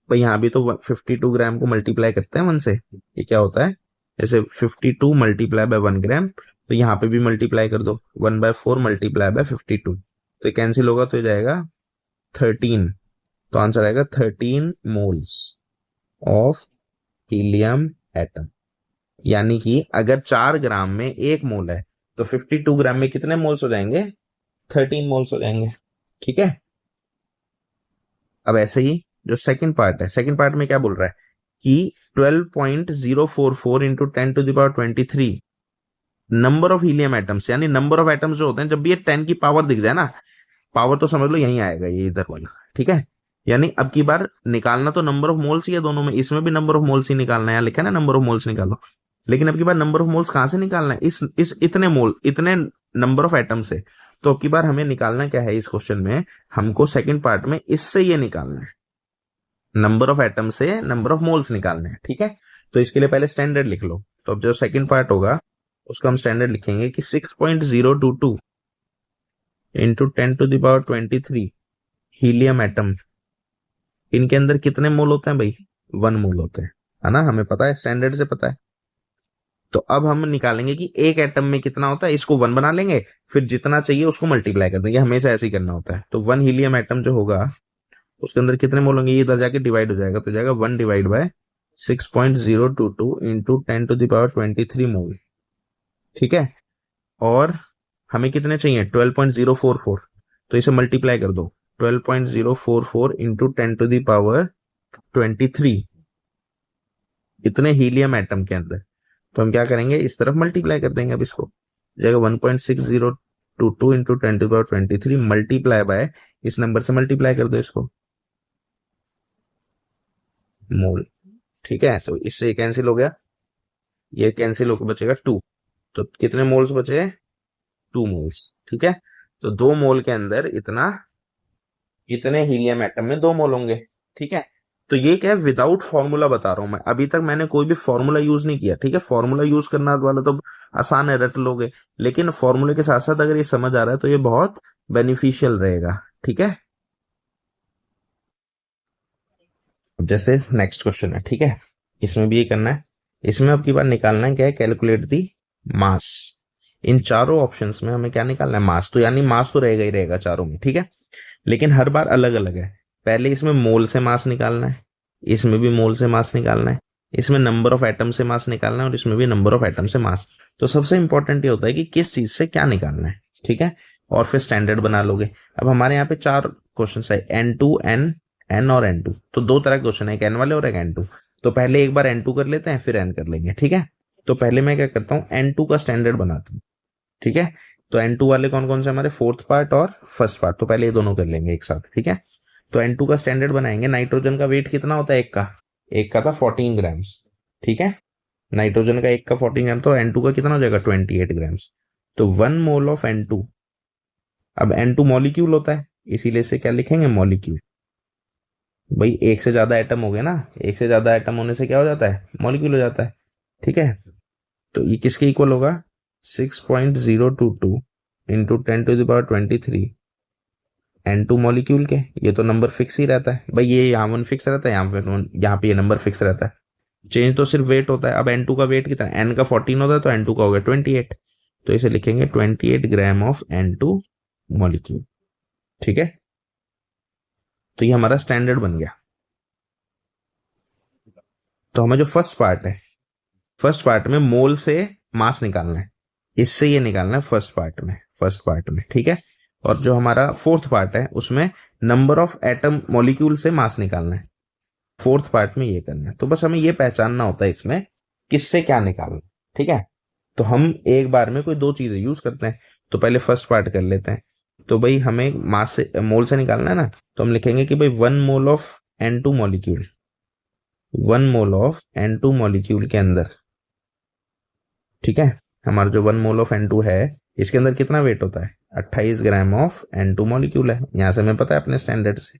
भाई यहाँ भी तो 52 ग्राम को मल्टीप्लाई करते हैं 1 से, ये क्या होता है, जैसे 52 मल्टीप्लाई बाय 1 ग्राम, तो यहाँ पे भी मल्टीप्लाई कर दो, 1/4 मल्टीप्लाई बाय 52, तो कैंसिल होगा, तो जाएगा 13। तो आंसर आएगा 13 मोल्स ऑफ हीलियम एटम। यानी कि अगर 4 ग्राम में 1 मोल है तो 52 ग्राम में कितने मोल्स हो जाएंगे, 13 मोल्स हो जाएंगे। ठीक है, अब ऐसे ही जो सेकंड पार्ट है, सेकंड पार्ट में क्या बोल रहा है कि 12.044 into 10⁻23 number of helium atoms, यानी नंबर ऑफ एटम्स जो होते हैं, जब भी ये 10 की पावर दिख जाए ना, पावर तो समझ लो यहीं आएगा, ये इधर वाला। ठीक है, यानी अब की बार निकालना तो नंबर ऑफ मोल्स ही है दोनों में, इसमें भी नंबर ऑफ मोल्स ही निकालना है, यहाँ लिखा है ना नंबर ऑफ मोल्स निकालो। लेकिन अब की बार नंबर ऑफ मोल्स कहां से निकालना है, इस इतने मोल, इतने नंबर ऑफ एटम से। तो अब की बार हमें निकालना क्या है इस क्वेश्चन में, हमको सेकंड पार्ट में इससे ये निकालना है, नंबर ऑफ एटम से नंबर ऑफ मोल्स निकालने हैं, ठीक है। तो इसके लिए पहले स्टैंडर्ड लिख लो। तो अब जो सेकंड पार्ट होगा उसका हम स्टैंडर्ड लिखेंगे कि 6.022 इंटू 10⁻23 हीलियम एटम, इनके अंदर कितने मोल होते हैं भाई, 1 मोल होते हैं, है ना, हमें पता है, स्टैंडर्ड से पता है। तो अब हम निकालेंगे कि एक एटम में कितना होता है, इसको 1 बना लेंगे, फिर जितना चाहिए उसको मल्टीप्लाई कर देंगे, हमेशा ऐसे ही करना होता है। तो 1 हीलियम एटम जो होगा उसके अंदर कितने मोल होंगे, ये इधर जाके डिवाइड हो जाएगा, तो जाएगा 1 डिवाइड बाय 6.022 इंटू 10⁻23 मोल, ठीक है। और हमें कितने चाहिए, 12.044, तो इसे मल्टीप्लाई कर दो, 12.044 इंटू 10⁻23 इतने हीलियम एटम के अंदर। तो हम क्या करेंगे, इस तरफ मल्टीप्लाई कर देंगे अब इसको, जाएगा 1.6022 इंटू 10⁻23 मल्टीप्लाई बाय, इस नंबर से मल्टीप्लाई कर दो इसको, मोल, ठीक है। तो इससे कैंसिल हो गया, ये कैंसिल होकर बचेगा 2। तो कितने मोल्स बचे, 2 मोल्स, ठीक है। तो 2 मोल के अंदर इतना, इतने हीलियम एटम में 2 मोल होंगे, ठीक है। तो ये क्या है, विदाउट फॉर्मूला बता रहा हूं मैं, अभी तक मैंने कोई भी फॉर्मूला यूज नहीं किया, ठीक है। फॉर्मूला यूज करना वाला तो आसान है, रट लोगे, लेकिन फॉर्मूले के साथ साथ अगर ये समझ आ रहा है तो ये बहुत बेनिफिशियल रहेगा, ठीक है। अब जैसे नेक्स्ट क्वेश्चन है, ठीक है, इसमें भी ये करना है। इसमें अब की बार निकालना है क्या है, कैलकुलेट दी मास। इन चारों ऑप्शंस में हमें क्या निकालना है, मास। तो यानी मास तो रहेगा ही रहेगा चारों में, ठीक है, लेकिन हर बार अलग अलग है। पहले इसमें मोल से मास निकालना है, इसमें भी मोल से मास निकालना है, इसमें नंबर ऑफ एटम से मास निकालना है, और इसमें भी नंबर ऑफ एटम से मास। तो सबसे इंपॉर्टेंट ये होता है कि किस चीज से क्या निकालना है, ठीक है, और फिर स्टैंडर्ड बना लोगे। अब हमारे यहाँ पे 4 क्वेश्चन है, N2 N N और N2। तो 2 तरह के क्वेश्चन है, एक N वाले और एक N2। तो पहले एक बार N2 कर लेते हैं, फिर N कर लेंगे, ठीक है। तो पहले मैं क्या करता हूँ, N2 का स्टैंडर्ड बनाता हूँ, ठीक है। तो N2 वाले कौन कौन से हमारे, फोर्थ पार्ट और फर्स्ट पार्ट। तो पहले ये दोनों कर लेंगे एक साथ, ठीक है। तो N2 का स्टैंडर्ड बनाएंगे। नाइट्रोजन का वेट कितना होता है एक का था 14 ग्राम्स, ठीक है। नाइट्रोजन का एक का 14 ग्राम, तो N2 का कितना हो जाएगा 28 ग्राम्स। तो 1 मोल ऑफ N2, अब N2 मॉलिक्यूल होता है, इसीलिए से क्या लिखेंगे, मॉलिक्यूल। भाई एक से ज्यादा एटम हो गए ना, एक से ज्यादा एटम होने से क्या हो जाता है, मॉलिक्यूल हो जाता है, ठीक है। तो ये किसके इक्वल होगा, 6.022 इंटू 10⁻23 N2 मॉलिक्यूल के। ये तो नंबर फिक्स ही रहता है भाई, ये यहाँ 1 फिक्स रहता है, यहाँ पे ये नंबर फिक्स रहता है, चेंज तो सिर्फ वेट होता है। अब N2 का वेट कितना है, N का 14 होता है, तो N2 का हो गया 28। तो इसे लिखेंगे 28 ग्राम ऑफ N2 मॉलिक्यूल, ठीक है। तो ये हमारा स्टैंडर्ड बन गया। तो हमें जो फर्स्ट पार्ट है, फर्स्ट पार्ट में मोल से मास निकालना है, इससे ये निकालना है फर्स्ट पार्ट में, ठीक है। और जो हमारा फोर्थ पार्ट है उसमें नंबर ऑफ एटम मॉलिक्यूल से मास निकालना है, फोर्थ पार्ट में ये करना है। तो बस हमें ये पहचानना होता है इसमें किससे क्या निकालना, ठीक है। तो हम एक बार में कोई 2 चीजें यूज करते हैं। तो पहले फर्स्ट पार्ट कर लेते हैं। तो भाई हमें मास से, मोल से निकालना है ना, तो हम लिखेंगे कि भाई 1 mole of N2 molecule, 1 mole of N2 molecule के अंदर, ठीक है, हमारा जो 1 मोल ऑफ N2 है इसके अंदर कितना वेट होता है, 28 ग्राम ऑफ N2 मॉलिक्यूल है। यहां से हमें पता है अपने स्टैंडर्ड से,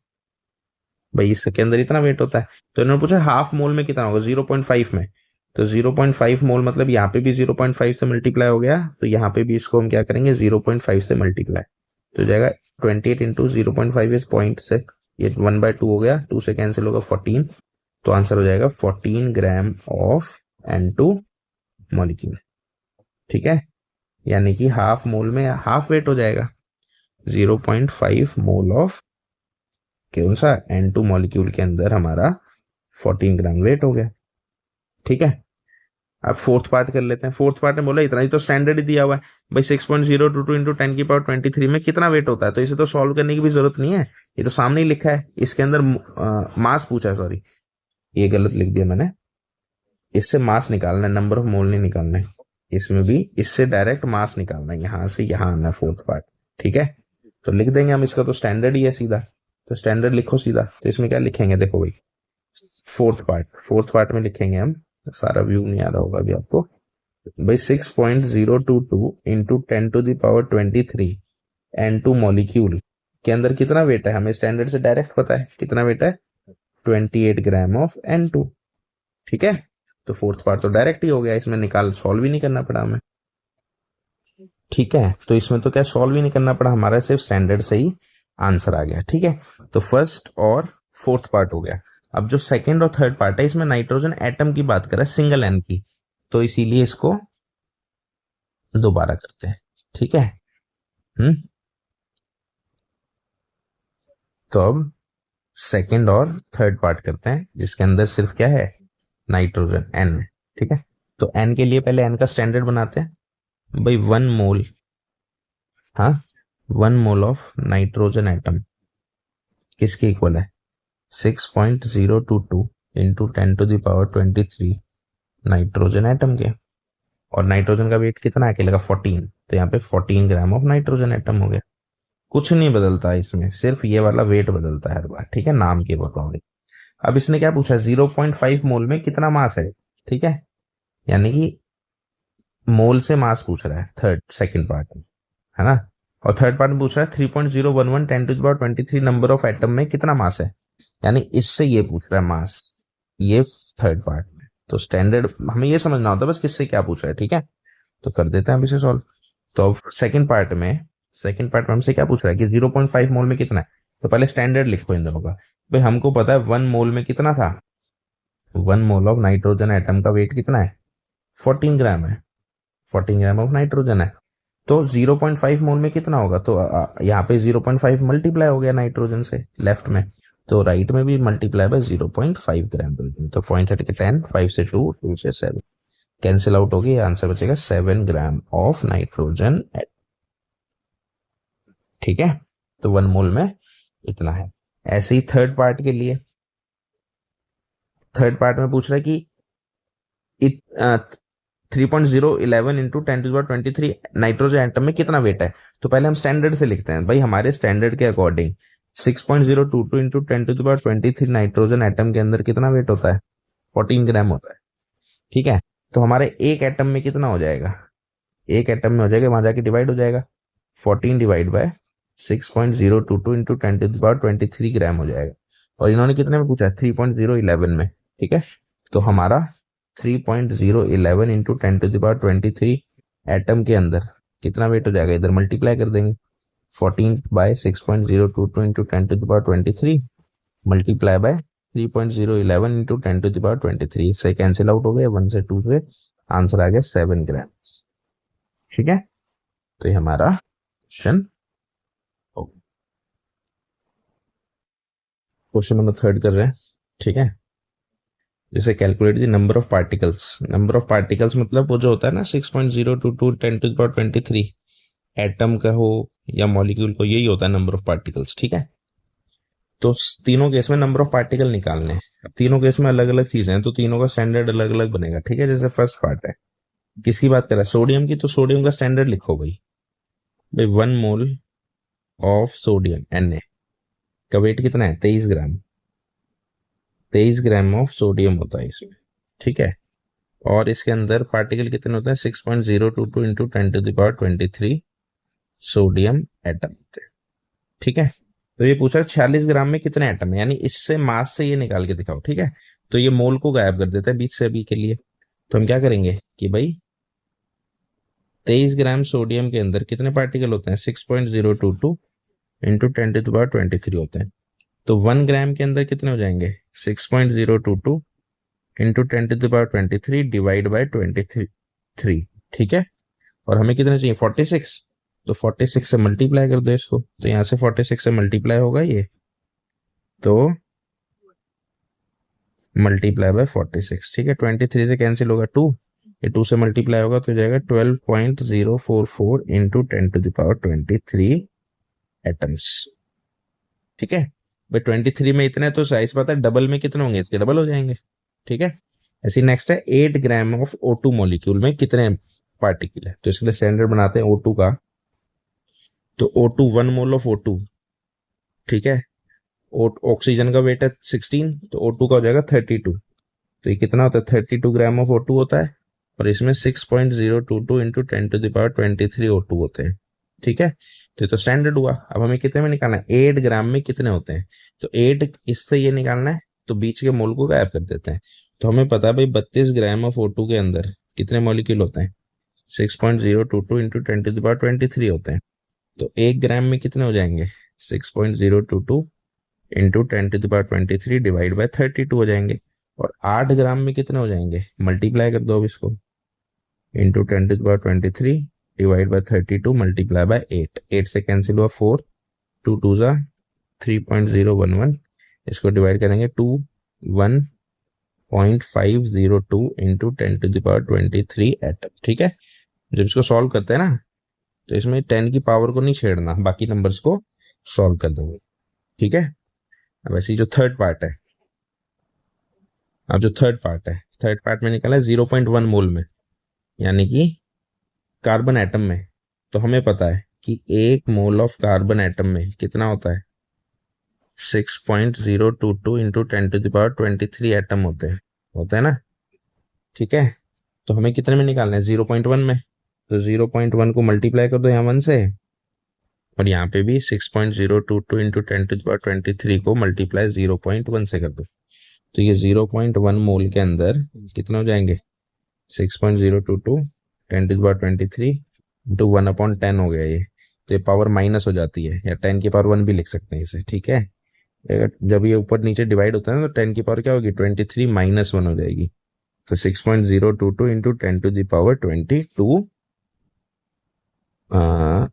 भाई इसके अंदर इतना वेट होता है। तो इन्होंने पूछा हाफ मोल में कितना होगा, 0.5 में। तो 0.5 मोल मतलब यहाँ पे भी 0.5 से मल्टीप्लाई हो गया, तो यहाँ पे भी इसको हम क्या करेंगे, 0.5 से मल्टीप्लाई। तो जाएगा 28 इंटू 0.5 इस पॉइंट से, ये 1/2 हो गया, 2 से कैंसिल होगा 14। तो आंसर हो जाएगा 14 ग्राम ऑफ N2 मॉलिक्यूल, ठीक है। यानी कि हाफ मोल में हाफ वेट हो जाएगा, 0.5 मोल ऑफ कौन सा, N2 मॉलिक्यूल के अंदर हमारा 14 ग्राम वेट हो गया, ठीक है। अब फोर्थ पार्ट कर लेते हैं। फोर्थ पार्ट में बोला इतना ही, तो स्टैंडर्ड ही दिया हुआ है भाई, 6.022 इंटू 10⁻23 में कितना वेट होता है। तो इसे तो सॉल्व करने की भी जरूरत नहीं है, ये तो सामने ही लिखा है। इसके अंदर मास पूछा है, सॉरी ये गलत लिख दिया मैंने, इससे मास निकालना है, नंबर ऑफ मोल नहीं निकालना है। इसमें भी इससे डायरेक्ट मास निकालना है, यहां से यहां आना है फोर्थ पार्ट, ठीक है। तो लिख देंगे हम, इसका तो स्टैंडर्ड ही है सीधा, तो स्टैंडर्ड लिखो सीधा। तो इसमें क्या लिखेंगे, देखो भाई, फोर्थ पार्ट में लिखेंगे हम, सारा व्यू नहीं आ रहा होगा अभी आपको भाई। 6.022 इंटू 10⁻23 N2 मॉलिक्यूल के अंदर कितना वेट है, हमें स्टैंडर्ड से डायरेक्ट पता है कितना वेट है, 28 ग्राम ऑफ N2। ठीक है, तो फोर्थ पार्ट तो डायरेक्ट ही हो गया, इसमें निकाल सॉल्व ही नहीं करना पड़ा हमें। ठीक है, तो इसमें तो क्या सॉल्व ही नहीं करना पड़ा, हमारा सिर्फ स्टैंडर्ड से ही आंसर आ गया। ठीक है, तो फर्स्ट और फोर्थ पार्ट हो गया। अब जो सेकंड और थर्ड पार्ट है, इसमें नाइट्रोजन एटम की बात कर रहा है, सिंगल एन की, तो इसीलिए इसको दोबारा करते हैं। ठीक है, तो अब सेकंड और थर्ड पार्ट करते हैं, जिसके अंदर सिर्फ क्या है, नाइट्रोजन एन। ठीक है, तो एन के लिए पहले एन का स्टैंडर्ड बनाते हैं भाई। 1 मोल, हाँ, 1 मोल ऑफ नाइट्रोजन एटम किसके इक्वल है, 6.022 इंटू 10⁻23 नाइट्रोजन एटम के। और नाइट्रोजन का वेट कितना आके लगा, 14, तो यहाँ पे 14 ग्राम ऑफ नाइट्रोजन एटम हो गया। कुछ नहीं बदलता इसमें, सिर्फ ये वाला वेट बदलता है हर बार। ठीक है, नाम के अकॉर्डिंग। अब इसने क्या पूछा, 0.5 मोल में कितना मास है। ठीक है, यानी कि मोल से मास पूछ रहा है सेकंड पार्ट में, है ना। और थर्ड पार्ट में पूछ रहा है 3.011 10⁻23 नंबर ऑफ एटम में कितना मास है, यानी इससे ये पूछ रहा है मास, ये थर्ड पार्ट में। तो स्टैंडर्ड हमें ये समझना होता है बस किससे क्या पूछ रहा है। ठीक है, तो कर देते हैं अब इसे सॉल्व। तो अब सेकंड पार्ट में हमसे क्या पूछ रहा है कि 0.5 मोल में कितना है, तो पहले स्टैंडर्ड लिखो इन दोनों का। भाई हमको पता है 1 मोल में कितना था, 1 मोल ऑफ नाइट्रोजन एटम का वेट कितना है, 14 ग्राम है, 14 ग्राम ऑफ नाइट्रोजन है। तो 0.5 मोल में कितना होगा, तो यहाँ पे 0.5 मल्टीप्लाई हो गया नाइट्रोजन से लेफ्ट में, तो राइट में भी मल्टीप्लाई बाय 0.5 ग्राम। तो पॉइंट हट के 10, 5 से 2, 2 से 7 कैंसिल आउट होगी, आंसर बचेगा 7 ग्राम ऑफ नाइट्रोजन। ठीक है, तो 1 मोल में इतना है। ऐसे ही थर्ड पार्ट के लिए, थर्ड पार्ट में पूछ रहा है कि 3.011 इंटू 10⁻23 नाइट्रोजन एटम में कितना वेट है। तो पहले हम स्टैंडर्ड से लिखते हैं भाई, हमारे स्टैंडर्ड के अकॉर्डिंग 6.022 इंटू 10⁻23 नाइट्रोजन एटम के अंदर कितना वेट होता है, 14 ग्राम होता है। ठीक है, तो हमारे एक एटम में कितना हो जाएगा, एक एटम में हो जाएगा, वहां जाके डिवाइड हो जाएगा, 14 डिवाइड बाय 6.022 इंटू 10⁻23 ग्राम हो जाएगा। और इन्होंने कितने में पूछा है, 3.011 में। ठीक है, तो हमारा 3.011 इंटू 10⁻23 एटम के अंदर कितना वेट हो जाएगा, इधर मल्टीप्लाई कर देंगे, 14 by 6.022 into 10⁻23 multiply by 3.011 into 10⁻23 से कैंसिल आउट हो गया, 1 से 2 से आंसर आ गया 7 ग्राम। ठीक है, तो ये हमारा क्वेश्चन हो। क्वेश्चन नंबर थर्ड कर रहे हैं। ठीक है, जैसे calculate the number of particles. Number of particles मतलब वो जो होता है ना 6.022 10⁻23 एटम का हो या मॉलिक्यूल को, यही होता है नंबर ऑफ पार्टिकल्स। ठीक है, तो तीनों केस में नंबर ऑफ पार्टिकल निकालने हैं। तीनों केस में अलग अलग चीजें हैं, तो तीनों का स्टैंडर्ड अलग अलग बनेगा। ठीक है, जैसे फर्स्ट पार्ट है, किसकी बात कर रहा है, सोडियम की, तो सोडियम का स्टैंडर्ड लिखो भाई। 1 मोल ऑफ सोडियम Na का वेट कितना है, 23 ग्राम, 23 ग्राम ऑफ सोडियम होता है इसमें। ठीक है, और इसके अंदर पार्टिकल कितने होते हैं, 6.022 इंटू 10⁻23 सोडियम एटम होते हैं। ठीक है, तो ये पूछा 46 ग्राम में कितने एटम है, यानी इससे मास से ये निकाल के दिखाओ। ठीक है, तो ये मोल को गायब कर देता है बीच से अभी के लिए। तो हम क्या करेंगे कि भाई 23 ग्राम सोडियम के अंदर कितने पार्टिकल होते हैं, 6.022 इंटू 10⁻23 होते हैं। तो 1 ग्राम के अंदर कितने हो जाएंगे, 6.022 इंटू 10⁻23 डिवाइड बाय 23। ठीक है, और हमें कितने चाहिए, 46, तो 46 से मल्टीप्लाई कर दो इसको, तो यहां से 46 से मल्टीप्लाई होगा ये, तो मल्टीप्लाई बाय 46। ठीक है, 23 से कैंसिल होगा 2, ये 2 से मल्टीप्लाई होगा तो हो जाएगा 12.044 इंटू 10⁻23 एटम्स। ठीक है भाई, 23 में इतने तो साइज पता है, डबल में कितने होंगे, इसके डबल हो जाएंगे। ठीक है, ऐसी नेक्स्ट है 8 ग्राम ऑफ O2 मॉलिक्यूल में कितने पार्टिकल है, तो इसके लिए स्टैंडर्ड बनाते हैं O2 का। तो O2 1 मोल ऑफ O2, ठीक है, ऑक्सीजन का वेट है 16, तो O2 का हो जाएगा 32। तो ये कितना होता है, 32 ग्राम ऑफ O2 होता है, और इसमें 6.022 इंटू 10⁻23 O2 होते हैं। ठीक है, तो ये तो स्टैंडर्ड हुआ। अब हमें कितने में निकालना है, 8 ग्राम में कितने होते हैं, तो 8 इससे ये निकालना है, तो बीच के मोल को गायब कर देते हैं। तो हमें पता है भाई 32 ग्राम ऑफ O2 के अंदर कितने मॉलिक्यूल होते हैं, 6.022 इंटू 10⁻23 होते हैं। तो 1 ग्राम में कितने हो जाएंगे, 6.022 इंटू 10⁻23 डिवाइड बाय 32 हो जाएंगे। और 8 ग्राम में कितने हो जाएंगे, मल्टीप्लाई कर दो अब इसको, into 10⁻23 divide bye 32 multiply by 8, 8 से कैंसिल हुआ 4, 2 2 जा 3.011, इसको डिवाइड करेंगे 21.502 इंटू 10⁻23 एटम। ठीक है, जब इसको सॉल्व करते हैं ना, तो इसमें 10 की पावर को नहीं छेड़ना, बाकी नंबर्स को सॉल्व कर देंगे। ठीक है, अब ऐसी जो थर्ड पार्ट है, थर्ड पार्ट में निकला है 0.1 मोल में, यानी कि कार्बन एटम में। तो हमें पता है कि 1 मोल ऑफ कार्बन एटम में कितना होता है, 6.022 इंटू 10⁻23 एटम होते हैं ना। ठीक है, तो हमें कितने में निकालना है, 0.1 में। तो 0.1 को मल्टीप्लाई कर दो यहाँ 1 से, और यहाँ पे भी 6.022 इंटू 10⁻23 को मल्टीप्लाई 0.1 से कर दो। तो ये 0.1 मोल के अंदर कितना हो जाएंगे, 6.022 10⁻23 इंटू 1/10 हो गया ये। तो ये पावर माइनस हो जाती है, या 10 की पावर 1 भी लिख सकते हैं इसे। ठीक है, जब ये ऊपर नीचे डिवाइड होता है ना, तो 10 की पावर क्या होगी, 23 माइनस 1 हो जाएगी। तो 6.022 इंटू 10⁻22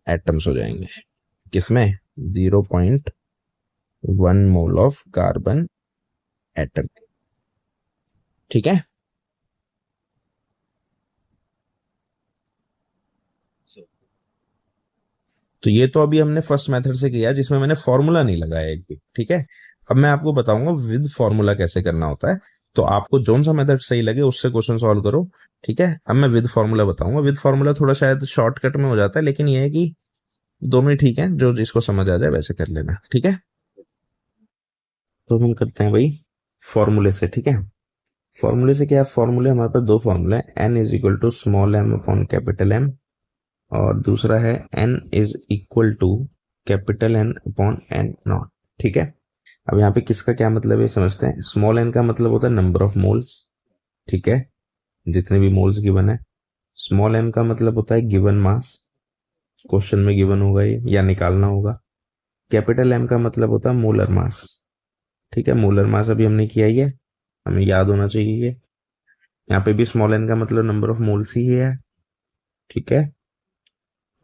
एटम्स हो जाएंगे, किसमें, 0.1 मोल ऑफ कार्बन एटम। ठीक है, तो ये तो अभी हमने फर्स्ट मेथड से किया, जिसमें मैंने फॉर्मूला नहीं लगाया एक भी। ठीक है, अब मैं आपको बताऊंगा विद फॉर्मूला कैसे करना होता है। तो आपको जोन सा मेथड सही लगे उससे क्वेश्चन सॉल्व करो। ठीक है, अब मैं विद फॉर्मूला बताऊंगा। विद फॉर्मूला थोड़ा शायद शॉर्टकट में हो जाता है, लेकिन ये है कि दोनों ही ठीक है, जो जिसको समझ आ जाए वैसे कर लेना। ठीक है, तो हम करते हैं भाई फॉर्मूले से। ठीक है, फॉर्मूले से क्या, फॉर्मूले हमारे पास दो फॉर्मूले हैं, N is equal to small M upon capital M, और दूसरा है N is equal to capital N upon N naught. ठीक है, अब यहाँ पे किसका क्या मतलब है समझते हैं। स्मॉल एन का मतलब होता है नंबर ऑफ मोल्स, ठीक है, जितने भी मोल्स गिवन है। स्मॉल एम का मतलब होता है गिवन मास, क्वेश्चन में गिवन होगा ये या निकालना होगा। कैपिटल एम का मतलब होता है मोलर मास। ठीक है, मोलर मास अभी हमने किया ही है, हमें याद होना चाहिए ये। यहाँ पे भी स्मॉल एन का मतलब नंबर ऑफ मोल्स ही है। ठीक है,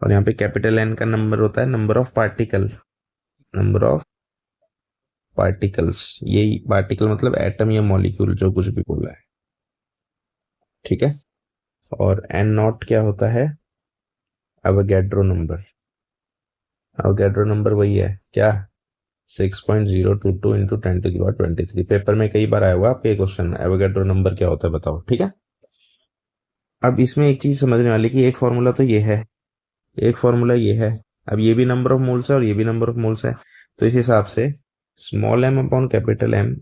और यहाँ पे कैपिटल एन का नंबर होता है number of particle, number of particles. यही पार्टिकल मतलब एटम या मॉलिक्यूल, जो कुछ भी बोला है। ठीक है, और एन नॉट क्या होता है, अवोगाड्रो नंबर। अवोगाड्रो नंबर वही है क्या, 6.022 इंटू 10⁻23। पेपर में कई बार आया हुआ आपके क्वेश्चन, एवोगाड्रो नंबर क्या होता है बताओ। ठीक है, अब इसमें एक चीज समझने वाली कि एक फॉर्मूला तो ये है, एक फॉर्मूला ये है, अब ये भी नंबर ऑफ मोल्स है और ये भी नंबर ऑफ मोल्स है। तो इस हिसाब से small M upon capital M,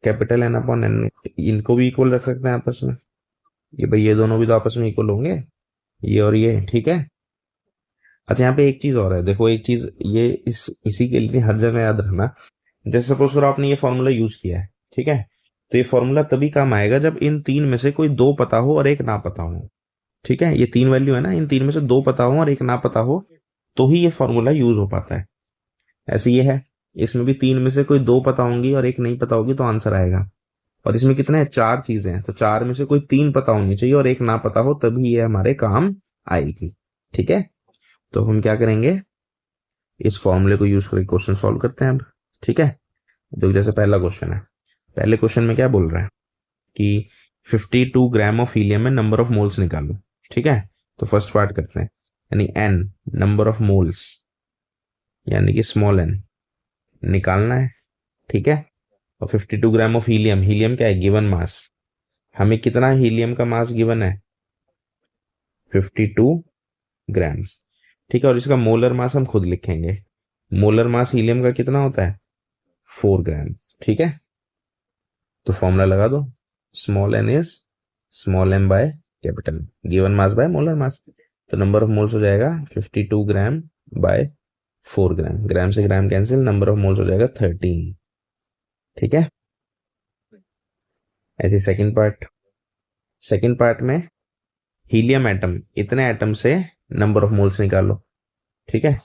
capital N upon N, इनको भी इक्वल रख सकते हैं आपस में। ये भाई ये दोनों भी तो आपस में इक्वल होंगे, ये और ये। ठीक है, अच्छा यहाँ पे एक चीज और है, देखो एक चीज ये इसी के लिए हर जगह याद रखना। जैसे सपोज करो आपने ये फॉर्मूला यूज किया है, ठीक है, तो ये फॉर्मूला तभी काम आएगा जब इन तीन में से कोई दो पता हो और एक ना पता हो। ठीक है, ये तीन वैल्यू है ना, इन तीन में से दो पता हो और एक ना पता हो, तो ही ये फॉर्मूला यूज हो पाता है। ऐसे ये है, इसमें भी तीन में से कोई दो पता होंगी और एक नहीं पता होगी, तो आंसर आएगा। और इसमें कितना है, चार चीजें हैं, तो चार में से कोई तीन पता होनी चाहिए और एक ना पता हो, तभी ये हमारे काम आएगी। ठीक है, तो हम क्या करेंगे, इस फॉर्मूले को यूज करके क्वेश्चन सॉल्व करते हैं अब। ठीक है, तो जैसे पहला क्वेश्चन है, पहले क्वेश्चन में क्या बोल रहा है कि 52 ग्राम ऑफ हीलियम में नंबर ऑफ मोल्स निकालो। ठीक है, तो फर्स्ट पार्ट करते हैं, यानी एन नंबर ऑफ मोल्स, यानी कि स्मॉल एन निकालना है। ठीक है, और 52 ग्राम ऑफ हीलियम, हीलियम क्या है, गिवन मास। हमें कितना हीलियम का मास गिवन है, 52 ग्राम्स। ठीक है, और इसका मोलर मास हम खुद लिखेंगे। मोलर मास हीलियम का कितना होता है, 4 ग्राम्स। ठीक है, तो फॉर्मूला लगा दो, small N is small M by capital given mass by molar mass. तो नंबर ऑफ मोल्स हो जाएगा 52 ग्राम बाय 4 ग्राम, ग्राम से gram cancel, number of moles हो जाएगा 13। ठीक है, ऐसे सेकंड पार्ट में हीलियम एटम, इतने एटम से नंबर ऑफ मोल्स निकालो। ठीक है,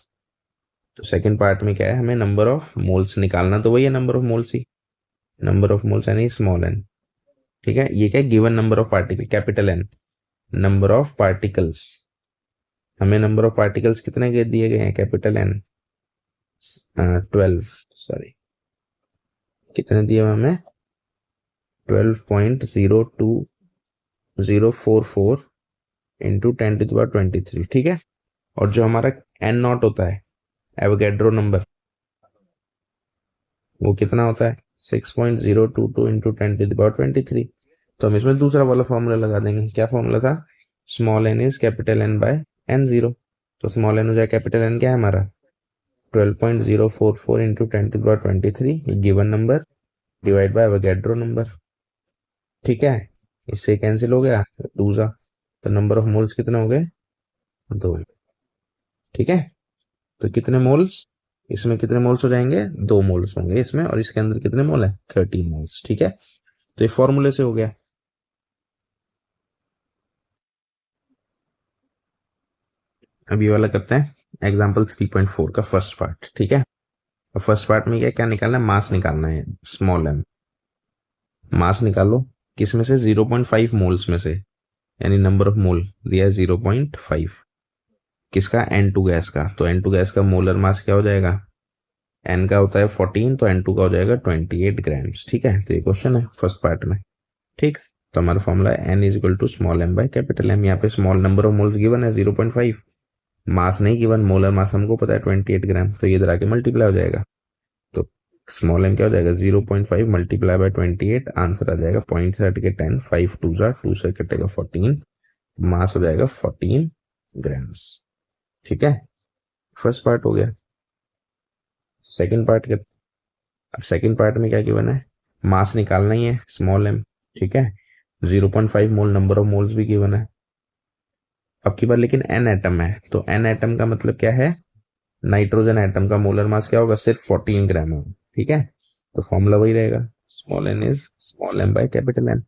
तो सेकंड पार्ट में क्या है, हमें नंबर ऑफ मोल्स निकालना, तो वही है नंबर ऑफ मोल्स ही, नंबर ऑफ मोल्स यानी स्मॉल एन। ठीक है, ये क्या, given number of particle capital N, number of particles, हमें नंबर ऑफ पार्टिकल्स कितने के दिए गए हैं, कैपिटल एन 12, सॉरी कितने दिए हुए हमें, 12.02044 इंटू 10⁻23। ठीक है, और जो हमारा एन नॉट होता है, एवोगैड्रो नंबर, वो कितना होता है 6.022 इंटू 10⁻23। तो हम इसमें दूसरा वाला फॉर्मूला लगा देंगे। क्या फॉर्मूला था, small N is capital N by N zero. तो स्मॉल एन हो जाए कैपिटल एन क्या है हमारा 12.044 into 10⁻23 given number divide by Avogadro number. ठीक है, इससे कैंसिल हो गया दूसरा, तो नंबर ऑफ मोल्स कितने हो गए 2। ठीक है, तो कितने मोल्स, इसमें कितने मोल्स हो जाएंगे 2 मोल्स होंगे इसमें, और इसके अंदर कितने मोल है 13 मोल्स। ठीक है, तो ये फॉर्मूले से हो गया। अब ये वाला करते हैं एग्जाम्पल 3.4 का फर्स्ट पार्ट। ठीक है, और फर्स्ट पार्ट में क्या क्या निकालना है, मास निकालना है, स्मॉल एम मास निकालो, किसमें से 0.5 मोल्स में से, यानी नंबर ऑफ मोल दिया है 0.5, किसका N2 गैस का, तो N2 गैस का मोलर मास क्या हो जाएगा, N का होता है 14, तो N2 का हो जाएगा 28 ग्राम्स। ठीक है, तो ये क्वेश्चन है फर्स्ट पार्ट में। ठीक, तो हमारा फॉर्मूला है N is equal to small M by capital M. यहाँ पे small number of moles given है 0.5, मास नहीं गिवन, मोलर मास हमको पता है 28 ग्राम, तो ये इधर आके मल्टीप्लाई हो जाएगा, तो स्मॉल एम क्या हो जाएगा 0.5 मल्टीप्लाई बाय 28, आंसर आ जाएगा 0 से हट के 10, 5 2 जा 2 से कटेगा 14, मास हो जाएगा 14 ग्राम्स। ठीक है, फर्स्ट पार्ट हो गया। सेकंड पार्ट के, अब सेकंड पार्ट में क्या गिवन है, मास निकालना ही है स्मॉल एम। ठीक है, 0.5 मोल नंबर ऑफ मोल्स भी गिवन है। अब की बार लेकिन एन एटम है, तो एन एटम का मतलब क्या है, नाइट्रोजन एटम का मोलर मास क्या होगा, सिर्फ 14 ग्राम होगा। ठीक है, तो फॉर्मूला वही रहेगा, small N is small M by capital N,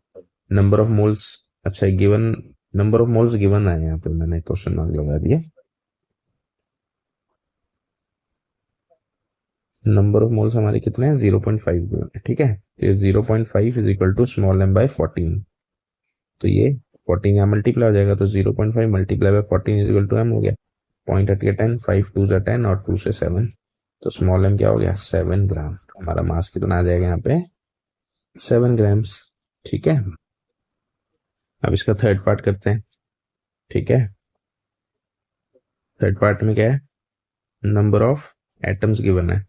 number of moles, अच्छा given number of moles given है, यहाँ पे मैंने क्वेश्चन मार्क लगा दिया, नंबर ऑफ मोल्स हमारे कितने हैं 0.5 गिवन है। ठीक है, तो ये 0.5 is equal to small M by 14, तो ये 14 यहाँ मल्टीप्लाई हो जाएगा, तो 0.5 multiply by 14 is equal to M हो गया, पॉइंट हट के 10, 5 2 10 और 2 से 7, तो स्मॉल एम क्या हो गया 7 ग्राम। हमारा मास कितना आ जाएगा यहाँ पे 7 ग्राम्स। ठीक है, अब इसका थर्ड पार्ट करते हैं। ठीक है, थर्ड पार्ट में क्या है, नंबर ऑफ एटम्स गिवन है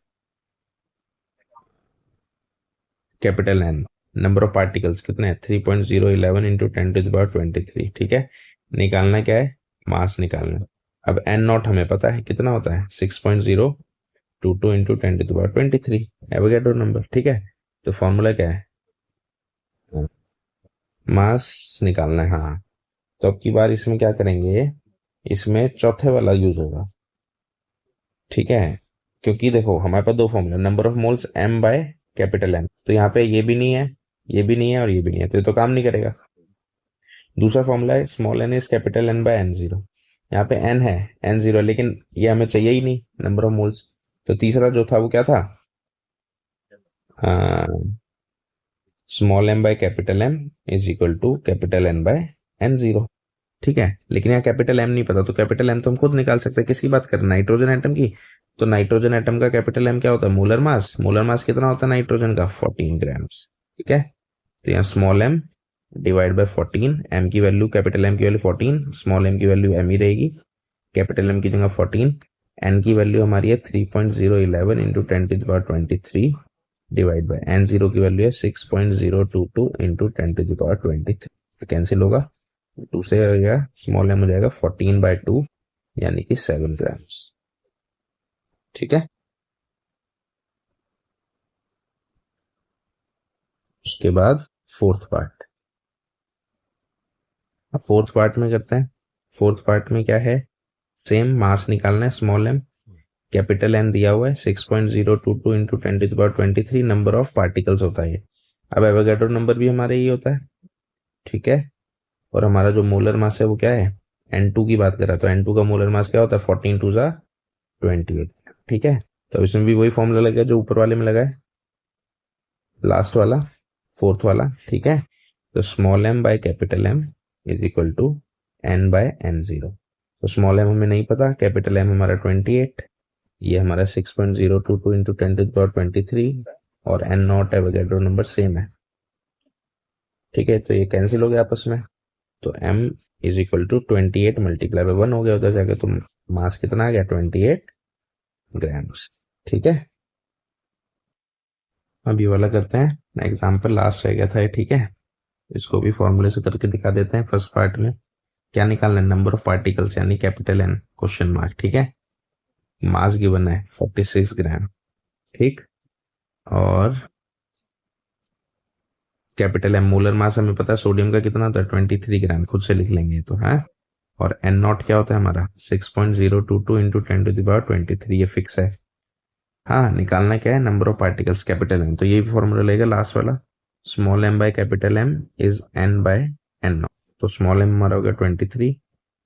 capital N, number of particles कितने हैं 3.011 इंटू 10⁻23। ठीक है, निकालना क्या है, मास निकालना। अब एन नॉट हमें पता है कितना होता है 6.022 इंटू 10⁻23 एवोगैड्रो नंबर। ठीक है, तो फॉर्मूला क्या है, मास निकालना है। हाँ, तो अब की बार इसमें क्या करेंगे, इसमें चौथे वाला यूज होगा। ठीक है, क्योंकि देखो हमारे पास दो formula, number of moles M by capital M, तो यहाँ पे ये भी नहीं है, ये भी नहीं है और ये भी नहीं है, तो ये तो काम नहीं करेगा। दूसरा फॉर्मूला है small N is capital N by N zero, यहाँ पे एन है एन जीरो, लेकिन ये हमें चाहिए ही नहीं नंबर ऑफ मोल्स, तो तीसरा जो था वो क्या था, small M by capital M is equal to capital N by N zero. ठीक है, लेकिन यहाँ कैपिटल एम नहीं पता, तो कैपिटल एम तो हम खुद निकाल सकते हैं, किसकी बात करें नाइट्रोजन एटम की, तो नाइट्रोजन एटम का कैपिटल एम क्या होता है मोलर मास, मोलर मास कितना होता है नाइट्रोजन का 14 ग्राम्स। ठीक है, तो यहाँ small M divide by 14, M की वैल्यू कैपिटल एम की वैल्यू 14, स्मॉल एम की वैल्यू एम ही रहेगी, कैपिटल एम की जगह 14, एन की वैल्यू हमारी है 3.011 into 10⁻23 divide by N zero की वैल्यू है 6.022 इंटू 10⁻23, कैंसिल होगा, 2 से हो गया, स्मॉल एम हो जाएगा 14/2 यानी कि 7 ग्राम्स। ठीक है, उसके बाद फोर्थ पार्ट। अब फोर्थ पार्ट में करते हैं। फोर्थ पार्ट में क्या है, सेम मास निकालना है, स्मॉल एम, कैपिटल एन दिया हुआ है 6.022 इंटू 10⁻23 नंबर ऑफ पार्टिकल्स होता है। अब एवोगैड्रो नंबर भी हमारे ये होता है, ठीक है। और हमारा जो मोलर मास है वो क्या है, N2 की बात कर रहा है, तो N2 का मोलर मास क्या होता है, 14 2 28, ठीक है। तो इसमें भी वही फॉर्मूला लगा जो ऊपर वाले में लगा है, लास्ट वाला, फोर्थ वाला, ठीक है। तो small M by capital M is equal to N by N0। तो स्मॉल एम हमें नहीं पता, कैपिटल एम हमारा 28, ये हमारा 6.022 इंटू 10⁻23, और N naught Avogadro number same है, ठीक है। तो ये कैंसिल हो गया आपस में, तो m is equal to 28 multiply by 1 हो गया उधर जाके, तो मास कितना आ गया 28 ग्राम्स, ठीक है। अब ये वाला करते हैं एग्जाम्पल, लास्ट रह गया था ये, ठीक है। इसको भी फॉर्मूले से करके दिखा देते हैं। फर्स्ट पार्ट में क्या निकालना है, नंबर ऑफ पार्टिकल्स यानी कैपिटल एन क्वेश्चन मार्क, ठीक है। मास गिवन है 46 ग्राम, ठीक। और कैपिटल एम मोलर मास हमें पता है सोडियम का कितना होता है 23 ग्राम, खुद से लिख लेंगे तो है। और एन नॉट क्या होता है हमारा 6.022 इंटू 10⁻23, ये फिक्स है। हाँ, निकालना क्या है, number of particles capital N, तो ये भी फॉर्मूला लेगा लास्ट वाला, small M by capital M is N by N naught. तो स्मॉल एम हमारा हो गया 23,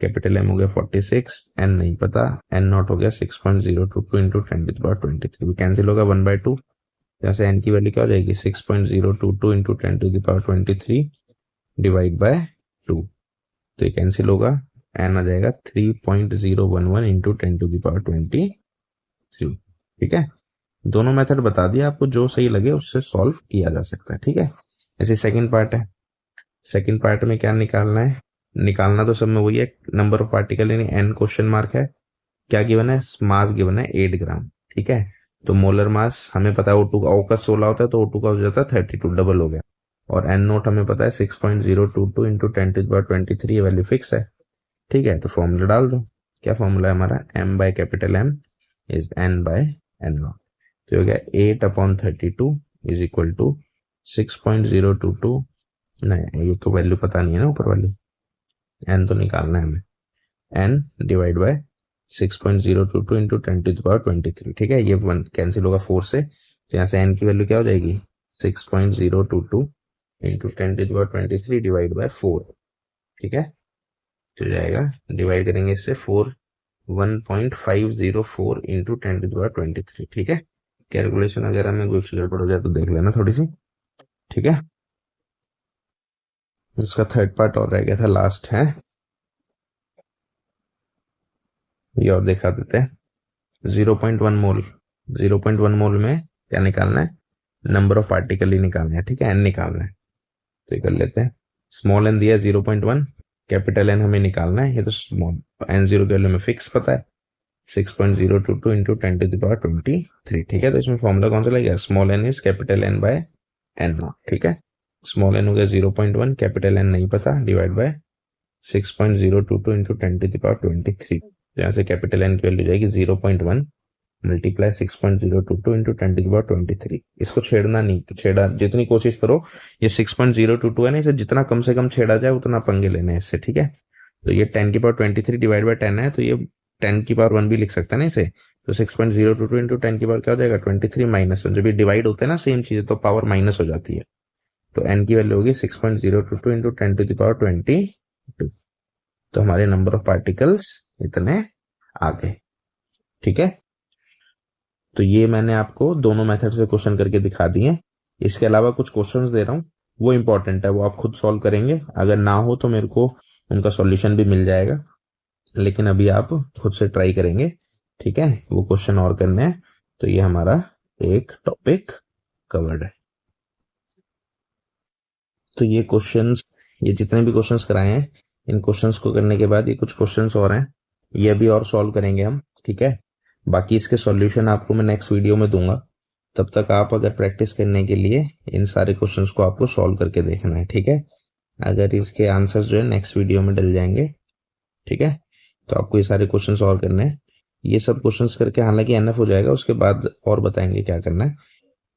कैपिटल एम हो गया 46, एन नहीं पता, एन नॉट हो गया 6.022 इंटू 10⁻23, कैंसिल होगा 1/2, जैसे एन की वैल्यू क्या हो जाएगी 6.022 इंटू 10⁻23 डिवाइड बाय 2, तो ये कैंसिल होगा, एन आ जाएगा 3.011 इंटू 10⁻23, ठीक है। दोनों मेथड बता दिया आपको, जो सही लगे उससे सॉल्व किया जा सकता है, ठीक है। ऐसे सेकंड पार्ट है, सेकंड पार्ट में क्या निकालना है, निकालना तो सब में वही है, नंबर ऑफ पार्टिकल यानी एन क्वेश्चन मार्क है, क्या गिवन है, मास गिवन है 8 ग्राम, ठीक है। तो मोलर मास हमें पता है O2 का, O का 16 होता है तो O2 का हो जाता है 32, डबल हो गया। और एन नोट हमें पता है 6.022 इंटू 10⁻23, वैल्यू फिक्स है, ठीक है। तो फॉर्मूला डाल दो, क्या फॉर्मूला है हमारा, m by capital M is n by n naught. तो हो गया 8/32 इज इक्वल टू 6.022, नहीं ये तो वैल्यू पता नहीं है ना ऊपर वाली, n तो निकालना है हमें, n डिवाइड बाय 6.022 इंटू 10⁻23, ठीक है। ये 1 कैंसिल होगा 4 से, तो यहाँ से n की वैल्यू क्या हो जाएगी 6.022 इंटू 10⁻23 डिवाइड बाय 4, ठीक है। तो जाएगा, डिवाइड करेंगे इससे 1.504 इंटू 10⁻23, ठीक है। कैलकुलेशन वगैरह में कुछ गड़बड़ हो जाए तो देख लेना थोड़ी सी, ठीक है। इसका थर्ड पार्ट और रह गया था, लास्ट है ये, और दिखा देते हैं। 0.1 मोल, 0.1 मोल में क्या निकालना है, नंबर ऑफ पार्टिकल ही निकालना है, ठीक है, एन निकालना है। तो ये कर लेते हैं, स्मॉल एन दिया 0.1, कैपिटल एन हमें निकालना है, ये तो स्मॉल N0 की वैल्यू में फिक्स पता है 6.022 इंटू 10⁻23, ठीक है। तो इसमें फॉर्मूला कौन सा लगेगा, small N is capital N by N naught, ठीक है। स्मॉल एन हो गया 0.1, कैपिटल एन नहीं पता, डिवाइड बाय 6.022 इंटू 10⁻23, यहाँ से कैपिटल एन की वैल्यू जाएगी 0.1 मल्टीप्लाई 6.022 इंटू 10⁻23। इसको छेड़ना नहीं, तो छेड़ा जितनी कोशिश करो, ये 6.022 है ना, इसे जितना कम से कम छेड़ा जाए उतना पंगे लेने हैं इससे, ठीक है। तो ये 10⁻23 डिवाइड बाय 10 है, तो ये 10⁻1 भी लिख सकता है ना इसे, तो 6.022 इंटू 10 क्या हो जाएगा 23 -1, जब ये डिवाइड होते हैं ना सेम चीज तो पावर माइनस हो जाती है, तो n की वैल्यू होगी 6.022 इंटू 10⁻22, तो हमारे नंबर ऑफ पार्टिकल्स इतने आ गए, ठीक है। तो ये मैंने आपको दोनों मेथड से क्वेश्चन करके दिखा दिए। इसके अलावा कुछ क्वेश्चंस दे रहा हूँ, वो इंपॉर्टेंट है, वो आप खुद सॉल्व करेंगे, अगर ना हो तो मेरे को उनका सॉल्यूशन भी मिल जाएगा, लेकिन अभी आप खुद से ट्राई करेंगे, ठीक है। वो क्वेश्चन और करने हैं, तो ये हमारा एक टॉपिक कवर्ड है। तो ये क्वेश्चंस, ये जितने भी क्वेश्चंस कराए हैं, इन क्वेश्चंस को करने के बाद ये कुछ क्वेश्चंस और हैं, ये भी और सॉल्व करेंगे हम, ठीक है। बाकी इसके सॉल्यूशन आपको मैं नेक्स्ट वीडियो में दूंगा, तब तक आप अगर प्रैक्टिस करने के लिए इन सारे क्वेश्चंस को आपको सॉल्व करके देखना है, ठीक है। अगर इसके आंसर्स जो है नेक्स्ट वीडियो में डल जाएंगे, ठीक है, तो आपको ये सारे क्वेश्चंस और करने हैं। ये सब क्वेश्चंस करके हालांकि एनएफ हो जाएगा, उसके बाद और बताएंगे क्या करना है।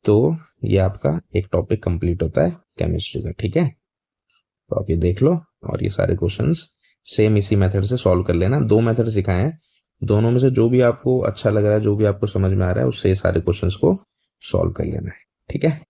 तो ये आपका एक टॉपिक कंप्लीट होता है केमिस्ट्री का। ठीक है, तो आप ये देख लो और ये सारे क्वेश्चंस सेम इसी मेथड से सॉल्व कर लेना। 2 मेथड सिखाए हैं, दोनों में से जो भी आपको अच्छा लग रहा है, जो भी आपको समझ में आ रहा है, उससे ये सारे क्वेश्चंस को सॉल्व कर लेना है। ठीक है।